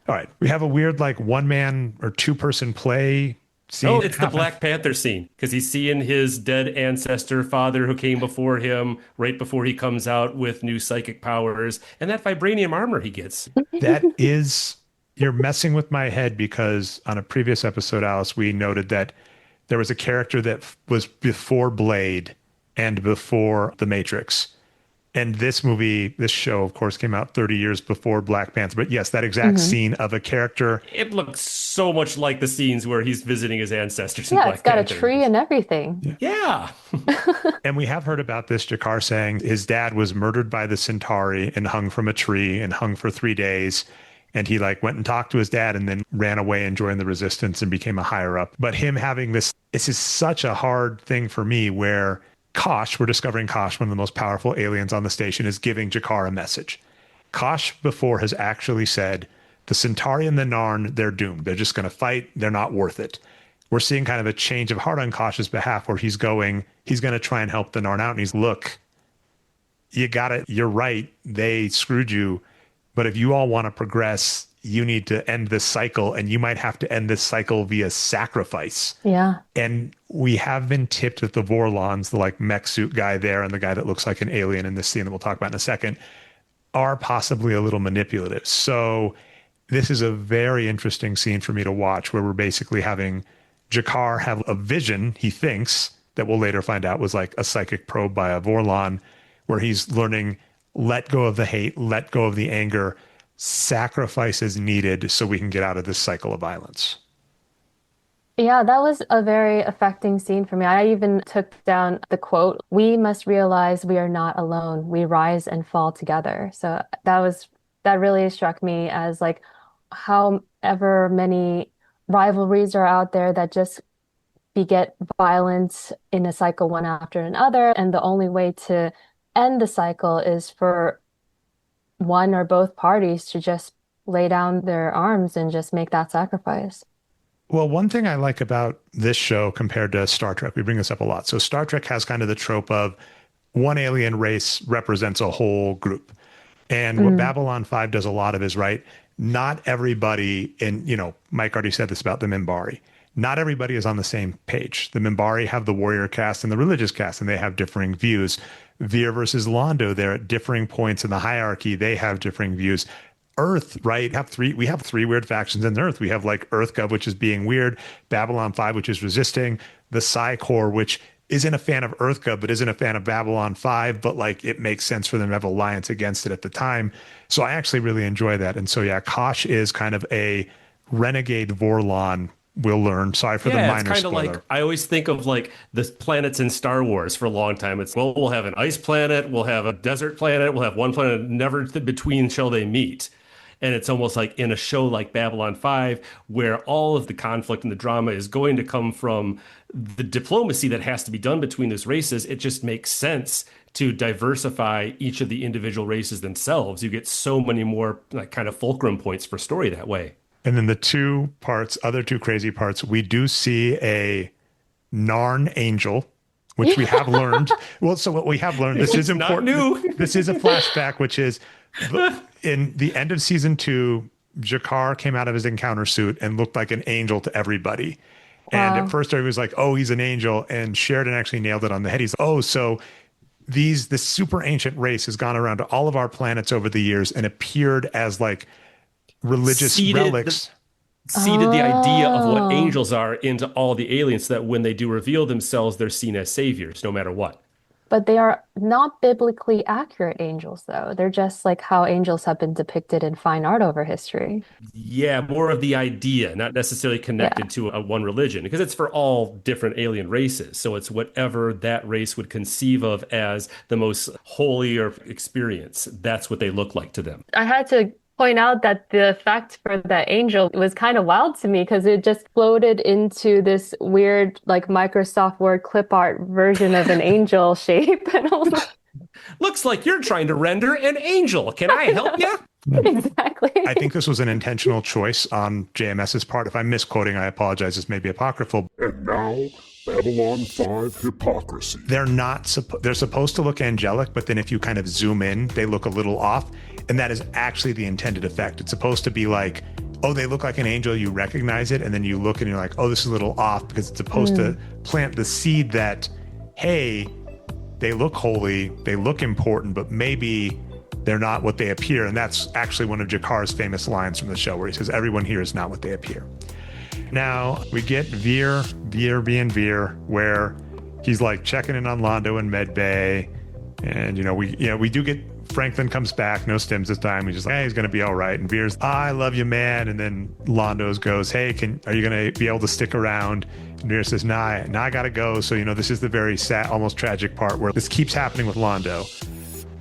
All right. We have a weird, like, one-man or two-person play scene. Oh, it's the Black Panther scene, because he's seeing his dead ancestor father who came before him right before he comes out with new psychic powers and that vibranium armor he gets. That is, you're messing with my head, because on a previous episode, Alice, we noted that there was a character that was before Blade and before The Matrix. And this show, of course, came out 30 years before Black Panther. But yes, that exact scene of a character. It looks so much like the scenes where he's visiting his ancestors in Black it's got Panther. a tree and everything. Yeah. And we have heard about this, Jakar saying his dad was murdered by the Centauri and hung from a tree and hung for 3 days. And he went and talked to his dad and then ran away and joined the resistance and became a higher up. But him having this is such a hard thing for me, where we're discovering Kosh, one of the most powerful aliens on the station, is giving Jakar a message. Kosh before has actually said, the Centauri and the Narn, they're doomed. They're just going to fight. They're not worth it. We're seeing kind of a change of heart on Kosh's behalf, where he's going to try and help the Narn out. And he's, look, you're right. They screwed you. But if you all want to progress, you need to end this cycle, and you might have to end this cycle via sacrifice. Yeah. And we have been tipped that the Vorlons, the mech suit guy there and the guy that looks like an alien in this scene that we'll talk about in a second, are possibly a little manipulative. So this is a very interesting scene for me to watch, where we're basically having Jakar have a vision, he thinks, that we'll later find out was like a psychic probe by a Vorlon, where he's learning, let go of the hate, let go of the anger, sacrifice is needed so we can get out of this cycle of violence. Yeah, that was a very affecting scene for me. I even took down the quote, "We must realize we are not alone. We rise and fall together." So that really struck me as however many rivalries are out there that just beget violence in a cycle one after another. And the only way to end the cycle is for one or both parties to just lay down their arms and just make that sacrifice. Well, one thing I like about this show compared to Star Trek, we bring this up a lot. So Star Trek has kind of the trope of one alien race represents a whole group. And what Babylon 5 does a lot of is, not everybody, and Mike already said this about the Mimbari, not everybody is on the same page. The Mimbari have the warrior caste and the religious caste, and they have differing views. Vir versus Londo, they're at differing points in the hierarchy. They have differing views. Earth, we have three weird factions in Earth. We have Earth Gov, which is being weird, Babylon 5, which is resisting, the Psi Corps, which isn't a fan of Earth Gov, but isn't a fan of Babylon 5, but it makes sense for them to have alliance against it at the time. So I actually really enjoy that. And so, yeah, Kosh is kind of a renegade Vorlon. We'll learn. Sorry for the minor it's kind spoiler. of I always think of the planets in Star Wars for a long time. It's, we'll have an ice planet, we'll have a desert planet, we'll have one planet, never between shall they meet. And it's almost like in a show like Babylon 5, where all of the conflict and the drama is going to come from the diplomacy that has to be done between those races. It just makes sense to diversify each of the individual races themselves. You get so many more kind of fulcrum points for story that way. And then the other two crazy parts, we do see a Narn angel, which we have learned. Well, so what we have learned, this is important. Not new. This is a flashback, which is in the end of season 2, Jakar came out of his encounter suit and looked like an angel to everybody. Wow. And at first everybody was like, oh, he's an angel. And Sheridan actually nailed it on the head. He's, so this super ancient race has gone around to all of our planets over the years and appeared as religious relics. Seeded the idea of what angels are into all the aliens, so that when they do reveal themselves, they're seen as saviors, no matter what. But they are not biblically accurate angels, though. They're just how angels have been depicted in fine art over history. Yeah, more of the idea, not necessarily connected to one religion, because it's for all different alien races. So it's whatever that race would conceive of as the most holy or experience. That's what they look like to them. I had to point out that the effect for that angel was kind of wild to me, because it just floated into this weird Microsoft Word clip art version of an angel shape. And I was looks like you're trying to render an angel. Can I help you? Exactly. I think this was an intentional choice on JMS's part. If I'm misquoting, I apologize. This may be apocryphal. And now, Babylon 5 hypocrisy. They're supposed to look angelic, but then if you kind of zoom in, they look a little off. And that is actually the intended effect. It's supposed to be like, oh, they look like an angel, you recognize it, and then you look and you're like, oh, this is a little off, because it's supposed to plant the seed that, hey, they look holy, they look important, but maybe they're not what they appear. And that's actually one of Jakar's famous lines from the show, where he says, everyone here is not what they appear. Now we get Veer being Veer, where he's like checking in on Londo in Med Bay. And, we do get Franklin comes back, no stims this time. He's just like, hey, he's going to be all right. And Veer's, I love you, man. And then Londo's goes, hey, are you going to be able to stick around? And Veer says, nah, I got to go. So, this is the very sad, almost tragic part where this keeps happening with Londo.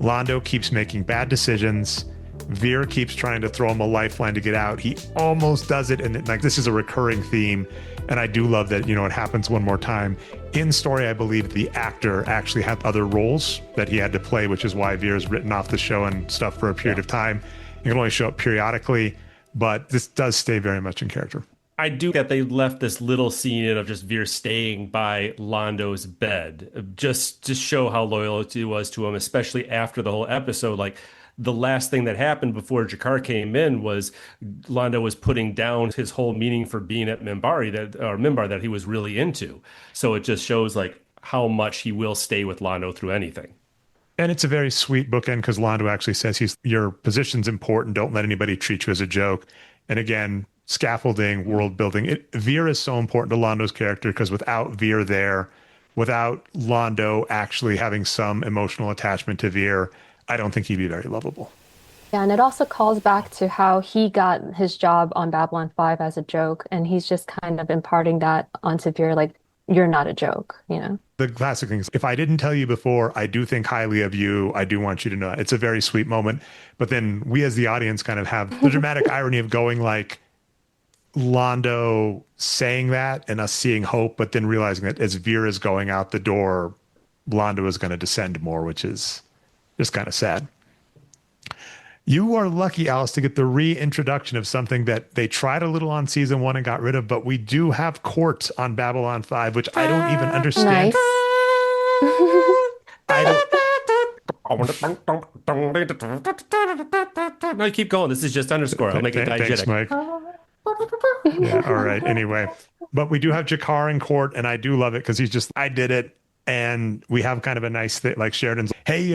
Londo keeps making bad decisions. Veer keeps trying to throw him a lifeline to get out. He almost does it. And this is a recurring theme. And I do love that, it happens one more time. In story, I believe the actor actually had other roles that he had to play, which is why Veer is written off the show and stuff for a period of time. He can only show up periodically, but this does stay very much in character. I do that they left this little scene in of just Veer staying by Londo's bed, just to show how loyal he was to him, especially after the whole episode. Like, the last thing that happened before Jakar came in was Londo was putting down his whole meaning for being at Mimbari, that he was really into. So it just shows like how much he will stay with Londo through anything. And it's a very sweet bookend because Londo actually says your position's important. Don't let anybody treat you as a joke. And again, scaffolding, world building. Veer is so important to Londo's character because without Veer there, without Londo actually having some emotional attachment to Veer, I don't think he'd be very lovable. Yeah, and it also calls back to how he got his job on Babylon 5 as a joke, and he's just kind of imparting that onto Veer, like, you're not a joke, The classic thing is, if I didn't tell you before, I do think highly of you. I do want you to know. It's a very sweet moment. But then we as the audience kind of have the dramatic irony of going like, Londo saying that and us seeing hope, but then realizing that as Veer is going out the door, Londo is going to descend more, which is just kind of sad. You are lucky, Alice, to get the reintroduction of something that they tried a little on season 1 and got rid of, but we do have court on Babylon 5, which I don't even understand. Nice. No, keep going. This is just underscore. I'll make it diegetic. Thanks, Mike. Yeah, all right. Anyway, but we do have Jakar in court, and I do love it because he's just, I did it. And we have kind of a nice thing, like Sheridan's, hey, he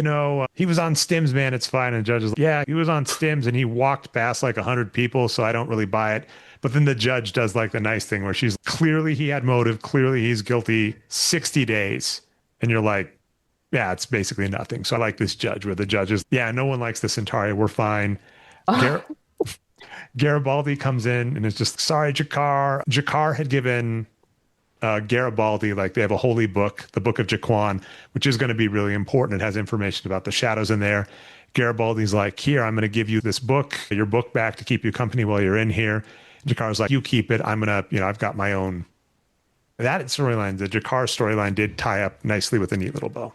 was on stims, man, it's fine. And the judge is like, yeah, he was on stims and he walked past like 100 people, so I don't really buy it. But then the judge does like the nice thing where she's clearly he had motive, clearly he's guilty, 60 days. And you're like, yeah, it's basically nothing. So I like this judge where the judge is, yeah, no one likes the Centauri, we're fine. Garibaldi comes in and is just, sorry, Jakar. Jakar had given Garibaldi, like they have a holy book, the Book of Jaquan, which is going to be really important. It has information about the shadows in there. Garibaldi's like, here, I'm going to give you this book, your book back to keep you company while you're in here. Jakar's like, you keep it. I'm going to, I've got my own. That storyline, the Jakar storyline did tie up nicely with a neat little bow.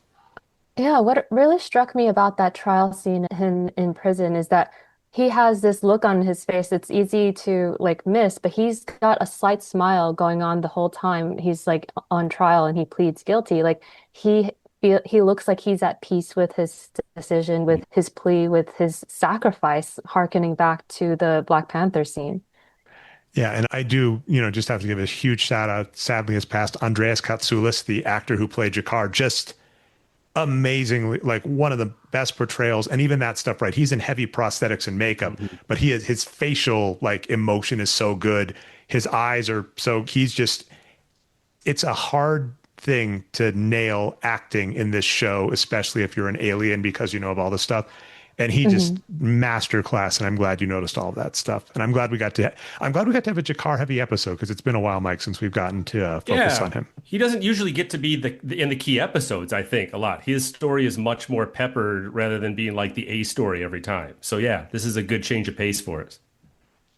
Yeah, what really struck me about that trial scene in prison is that he has this look on his face. It's easy to like miss, but he's got a slight smile going on the whole time. He's like on trial and he pleads guilty. Like he looks like he's at peace with his decision, with his plea, with his sacrifice, hearkening back to the Black Panther scene. Yeah, and I do, just have to give a huge shout out. Sadly, has passed Andreas Katsoulis, the actor who played Jakar, just amazingly, like one of the best portrayals. And even that stuff, right? He's in heavy prosthetics and makeup, but his facial like emotion is so good. His eyes are it's a hard thing to nail acting in this show, especially if you're an alien because of all this stuff. And he just masterclass, and I'm glad you noticed all of that stuff. And I'm glad we got to have a Jakar heavy episode because it's been a while, Mike, since we've gotten to focus on him. He doesn't usually get to be in the key episodes, I think, a lot. His story is much more peppered rather than being like the A story every time. So yeah, this is a good change of pace for us.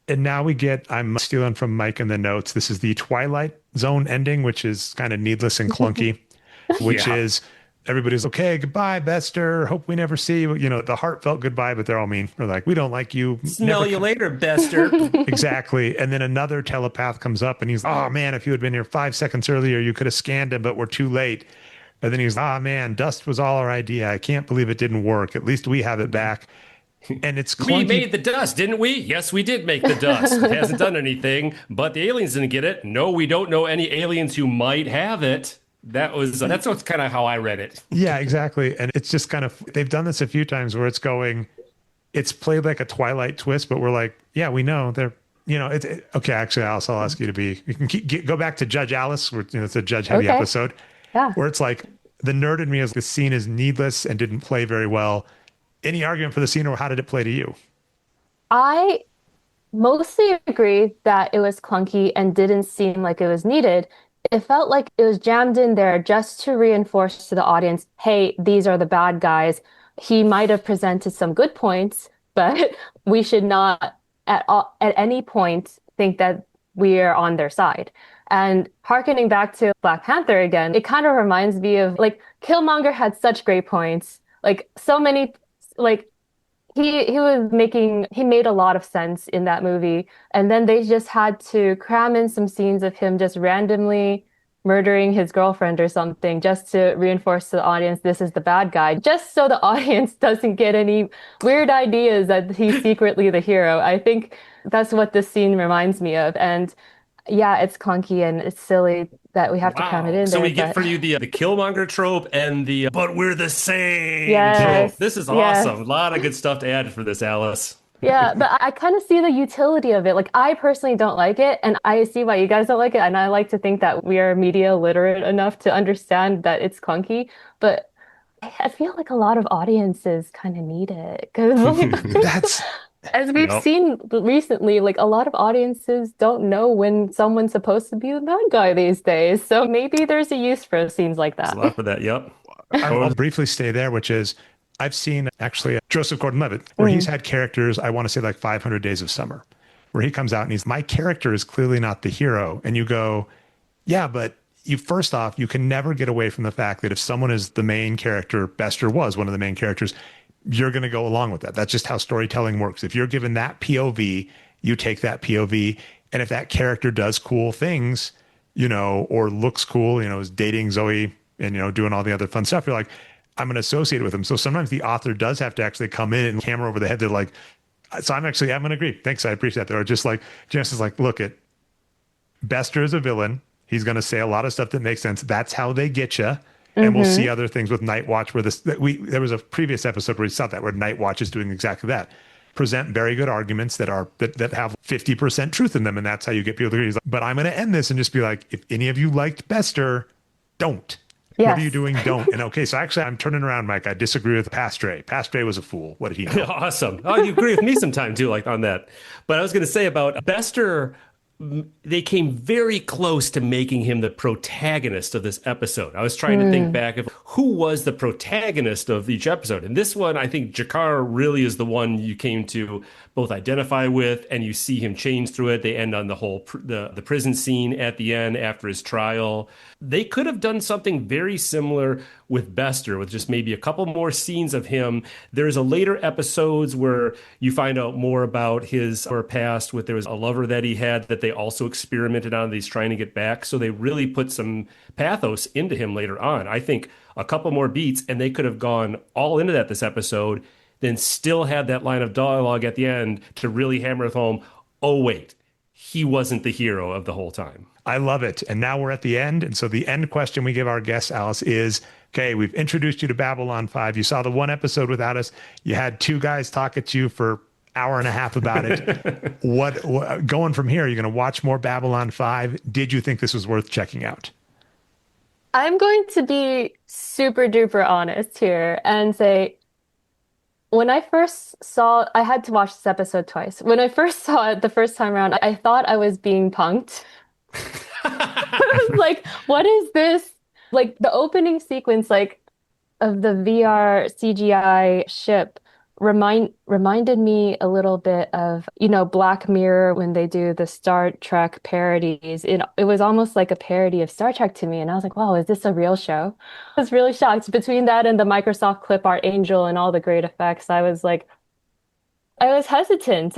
And now I'm stealing from Mike in the notes. This is the Twilight Zone ending, which is kind of needless and clunky, which is everybody's okay, goodbye, Bester. Hope we never see you. You know, the heartfelt goodbye, but they're all mean. They're like, we don't like you. Smell you later, Bester. Exactly. And then another telepath comes up and he's, oh man, if you had been here 5 seconds earlier, you could have scanned him, but we're too late. And then he's, ah man, dust was all our idea. I can't believe it didn't work. At least we have it back. And it's clunky. We made the dust, didn't we? Yes, we did make the dust. It hasn't done anything, but the aliens didn't get it. No, we don't know any aliens who might have it. That's what's kind of how I read it. Yeah, exactly. And it's just kind of, they've done this a few times where it's played like a Twilight twist, but we're like, yeah, we know they're, you know, okay, actually, Alice, I'll ask you to you can go back to Judge Alice, where, you know, it's a judge heavy episode. Yeah. Where it's like, the nerd in me is the scene is needless and didn't play very well. Any argument for the scene, or how did it play to you? I mostly agree that it was clunky and didn't seem like it was needed. It felt like it was jammed in there just to reinforce to the audience, hey, these are the bad guys. He might have presented some good points, but we should not at any point think that we are on their side. And harkening back to Black Panther again, it kind of reminds me of like Killmonger had such great points. Like so many, like he made a lot of sense in that movie. And then they just had to cram in some scenes of him just randomly murdering his girlfriend or something just to reinforce to the audience this is the bad guy, just so the audience doesn't get any weird ideas that he's secretly the hero. I think that's what this scene reminds me of. And yeah, it's clunky and it's silly that we have to cram it in so there. We get for you the Killmonger trope and the but we're the same yes. trope. This is awesome. A lot of good stuff to add for this, Alice. Yeah, but I kind of see the utility of it. Like, I personally don't like it, and I see why you guys don't like it. And I like to think that we are media literate enough to understand that it's clunky. But I feel like a lot of audiences kind of need it. Because as we've seen recently, like a lot of audiences don't know when someone's supposed to be the bad guy these days. So maybe there's a use for scenes like that. There's a lot for that, yep. I'll briefly stay there, which is, I've seen actually Joseph Gordon-Levitt, where he's had characters, I want to say like 500 Days of Summer, where he comes out and he's, my character is clearly not the hero. And you go, yeah, but first off, you can never get away from the fact that if someone is the main character, Bester was one of the main characters, you're going to go along with that. That's just how storytelling works. If you're given that POV, you take that POV. And if that character does cool things, you know, or looks cool, you know, is dating Zoe and, you know, doing all the other fun stuff, you're like, I'm going to associate with them. So sometimes the author does have to actually come in and camera over the head. They're like, so I'm going to agree. Thanks. I appreciate that. Or just like, Janice is like, look, Bester is a villain. He's going to say a lot of stuff that makes sense. That's how they get you. And we'll see other things with Night Watch where there was a previous episode where we saw that, where Night Watch is doing exactly that. Present very good arguments that have 50% truth in them. And that's how you get people to agree. Like, but I'm going to end this and just be like, if any of you liked Bester, don't. Yes. What are you doing? Don't. And okay, so actually I'm turning around, Mike. I disagree with Pastre. Pastre was a fool. What did he know? Awesome. Oh, you agree with me sometime too, like on that. But I was going to say about Bester, they came very close to making him the protagonist of this episode. I was trying to think back of who was the protagonist of each episode. And this one, I think G'Kar really is the one you came to both identify with, and you see him change through it. They end on the whole the prison scene at the end after his trial. They could have done something very similar with Bester, with just maybe a couple more scenes of him. There's a later episodes where you find out more about his past. There was a lover that he had that they also experimented on that he's trying to get back. So they really put some pathos into him later on. I think a couple more beats and they could have gone all into that this episode, then still had that line of dialogue at the end to really hammer it home. Oh, wait, he wasn't the hero of the whole time. I love it. And now we're at the end. And so the end question we give our guests, Alice, is, okay, we've introduced you to Babylon 5. You saw the one episode without us. You had two guys talk at you for hour and a half about it. what going from here? Are you going to watch more Babylon 5? Did you think this was worth checking out? I'm going to be super duper honest here and say, when I first saw, I had to watch this episode twice. When I first saw it the first time around, I thought I was being punked. I was like, what is this? Like the opening sequence, like of the VR CGI ship reminded me a little bit of, Black Mirror when they do the Star Trek parodies. It was almost like a parody of Star Trek to me. And I was like, wow, is this a real show? I was really shocked. Between that and the Microsoft Clip Art Angel and all the great effects, I was like, I was hesitant.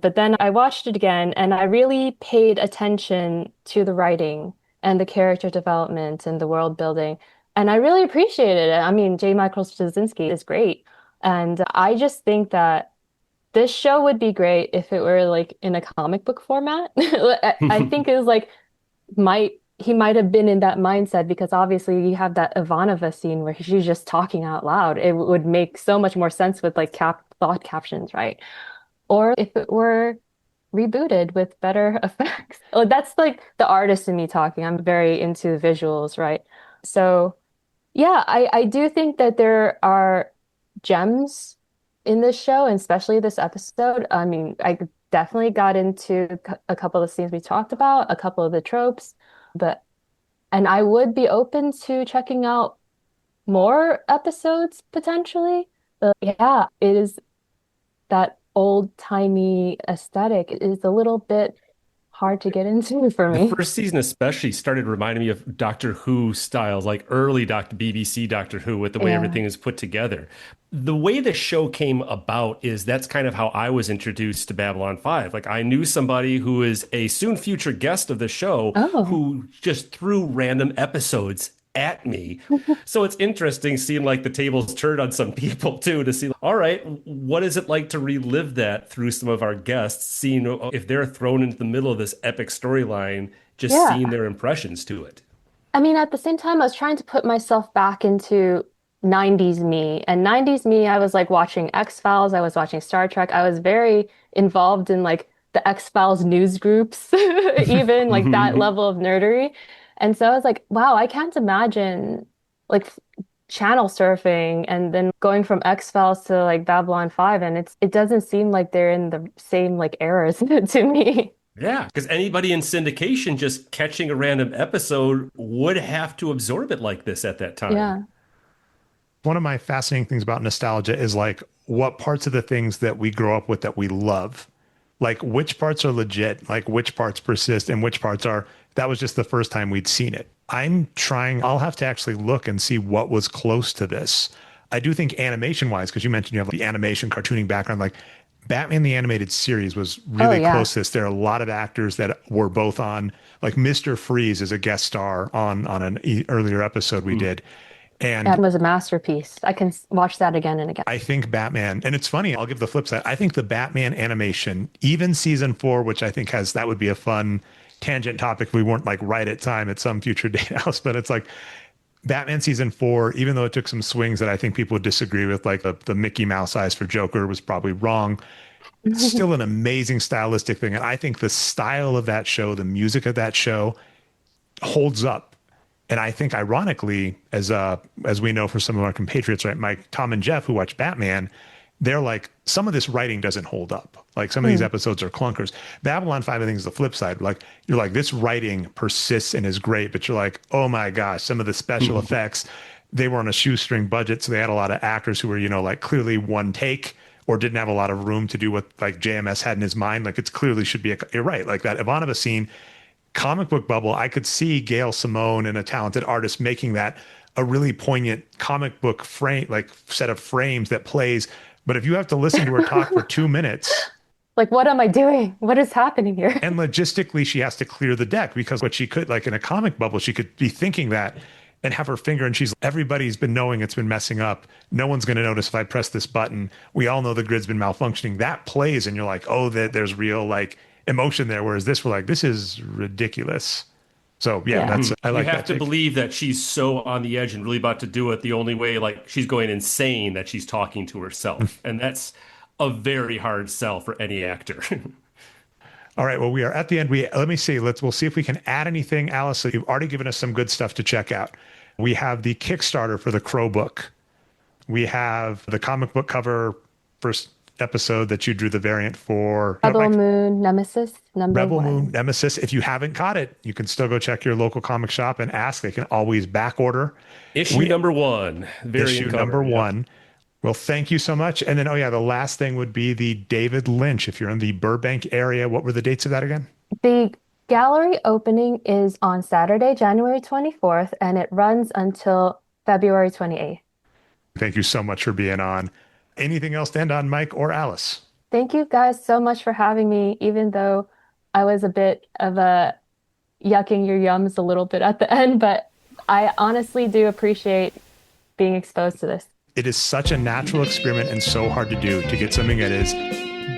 But then I watched it again and I really paid attention to the writing and the character development and the world building. And I really appreciated it. I mean, J. Michael Straczynski is great. And I just think that this show would be great if it were like in a comic book format. I think it was like he might have been in that mindset because obviously you have that Ivanova scene where she's just talking out loud. It would make so much more sense with like thought captions, right? Or if it were rebooted with better effects. Oh, that's like the artist in me talking. I'm very into visuals, right? So yeah, I do think that there are gems in this show, and especially this episode. I mean, I definitely got into a couple of scenes we talked about, a couple of the tropes, and I would be open to checking out more episodes potentially. But yeah, it is that old-timey aesthetic. It is a little bit hard to get into for me. The first season especially started reminding me of Doctor Who styles, like early BBC Doctor Who, with the way everything is put together. The way the show came about is that's kind of how I was introduced to Babylon 5. Like I knew somebody who is a soon future guest of the show who just threw random episodes at me. So it's interesting seeing like the tables turned on some people too, to see, all right, what is it like to relive that through some of our guests, seeing if they're thrown into the middle of this epic storyline, just seeing their impressions to it. I mean, at the same time, I was trying to put myself back into 90s me. And 90s me, I was like watching X-Files, I was watching Star Trek. I was very involved in like the X-Files news groups, even like that level of nerdery. And so I was like, wow, I can't imagine like channel surfing and then going from X-Files to like Babylon 5. And it doesn't seem like they're in the same like eras to me. Yeah, because anybody in syndication just catching a random episode would have to absorb it like this at that time. Yeah. One of my fascinating things about nostalgia is like what parts of the things that we grow up with that we love, like which parts are legit, like which parts persist and which parts are, that was just the first time we'd seen it. I'll have to actually look and see what was close to this. I do think animation wise, because you mentioned you have the animation cartooning background, like Batman the Animated Series was really close to this. There are a lot of actors that were both on, like Mr. Freeze is a guest star on an earlier episode we did. And that was a masterpiece. I can watch that again and again. I think Batman, and it's funny, I'll give the flip side. I think the Batman animation, even season 4, which I think that would be a fun tangent topic if we weren't like right at time at some future date house, but it's like Batman season 4, even though it took some swings that I think people would disagree with, like the Mickey Mouse eyes for Joker was probably wrong. It's still an amazing stylistic thing. And I think the style of that show, the music of that show holds up. And I think ironically, as we know for some of our compatriots, right, Mike, Tom and Jeff who watch Batman, they're like, some of this writing doesn't hold up. Like some of these episodes are clunkers. Babylon 5, I think, is the flip side. Like you're like, this writing persists and is great, but you're like, oh my gosh, some of the special effects, they were on a shoestring budget. So they had a lot of actors who were, like clearly one take or didn't have a lot of room to do what like JMS had in his mind. Like it's clearly should be, you're right. Like that Ivanova scene, comic book bubble, I could see Gail Simone and a talented artist making that a really poignant comic book frame, like set of frames that plays. But if you have to listen to her talk for 2 minutes, like, what am I doing? What is happening here? And logistically, she has to clear the deck because what she could, like in a comic bubble, she could be thinking that and have her finger. And everybody's been knowing it's been messing up. No one's going to notice if I press this button. We all know the grid's been malfunctioning. That plays and you're like, oh, there's real like emotion there. Whereas this, we're like, this is ridiculous. So yeah, that's, I like that. You have to believe that she's so on the edge and really about to do it the only way, like she's going insane, that she's talking to herself. And that's a very hard sell for any actor. All right. Well, we are at the end. Let me see. We'll see if we can add anything. Alice, so you've already given us some good stuff to check out. We have the Kickstarter for the Crow book. We have the comic book cover first episode that you drew the variant for. Rebel Moon Nemesis Rebel #1. Moon Nemesis. If you haven't caught it, you can still go check your local comic shop and ask. They can always back order. Issue number 1. Issue number 1. Well, thank you so much. And then, oh yeah, the last thing would be the David Lynch. If you're in the Burbank area, what were the dates of that again? The gallery opening is on Saturday, January 24th, and it runs until February 28th. Thank you so much for being on. Anything else to end on, Mike or Alice? Thank you guys so much for having me, even though I was a bit of a yucking your yums a little bit at the end, but I honestly do appreciate being exposed to this. It is such a natural experiment and so hard to do, to get something that is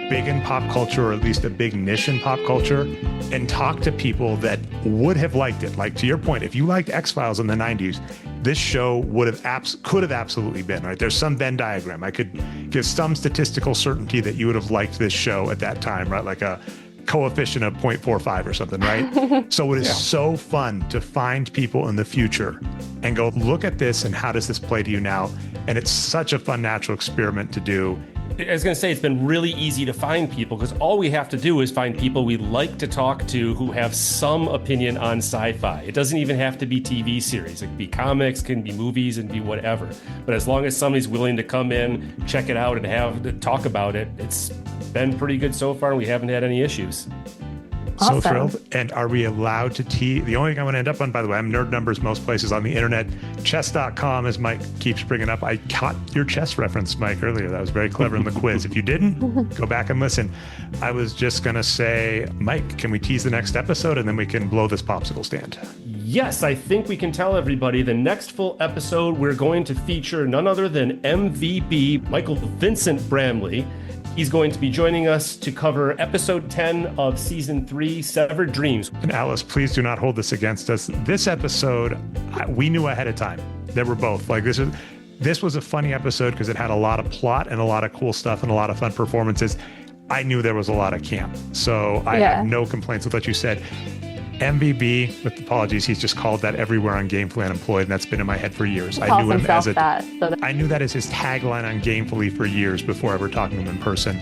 big in pop culture, or at least a big niche in pop culture, and talk to people that would have liked it. Like, to your point, if you liked X-Files in the 90s, this show could have absolutely been, right? There's some Venn diagram. I could give some statistical certainty that you would have liked this show at that time, right? Like a coefficient of 0.45 or something, right? So it is so fun to find people in the future and go, look at this and how does this play to you now? And it's such a fun, natural experiment to do. I was going to say, it's been really easy to find people, because all we have to do is find people we like to talk to who have some opinion on sci-fi. It doesn't even have to be TV series. It can be comics, can be movies, and be whatever. But as long as somebody's willing to come in, check it out, and talk about it, it's been pretty good so far, and we haven't had any issues. Awesome. So thrilled. And are we allowed to tease? The only thing I'm going to end up on, by the way, I'm nerd numbers most places on the internet. Chess.com, as Mike keeps bringing up. I caught your chess reference, Mike, earlier. That was very clever in the quiz. If you didn't, go back and listen. I was just going to say, Mike, can we tease the next episode and then we can blow this popsicle stand? Yes, I think we can tell everybody the next full episode, we're going to feature none other than MVP Michael Vincent Bramley. He's going to be joining us to cover episode 10 of season 3, Severed Dreams. And Alice, please do not hold this against us. This episode, we knew ahead of time that we're both like, this was a funny episode because it had a lot of plot and a lot of cool stuff and a lot of fun performances. I knew there was a lot of camp. So I have no complaints with what you said. MVB, with apologies, he's just called that everywhere on Gamefully Unemployed, and that's been in my head for years. I knew him as I knew that as his tagline on Gamefully for years before ever talking to him in person.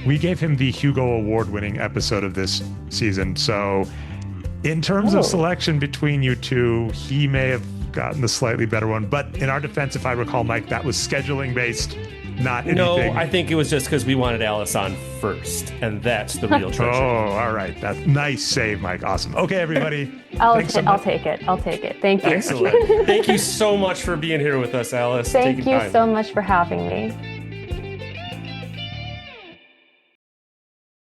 We gave him the Hugo Award-winning episode of this season, so in terms of selection between you two, he may have gotten the slightly better one. But in our defense, if I recall, Mike, that was scheduling based. Not anything. No, I think it was just because we wanted Alice on first, and that's the real treasure. Oh, all right. That's nice save, Mike. Awesome. Okay, everybody. I'll take it. Thank you. Excellent. Thank you so much for being here with us, Alice. Thank you so much for having me.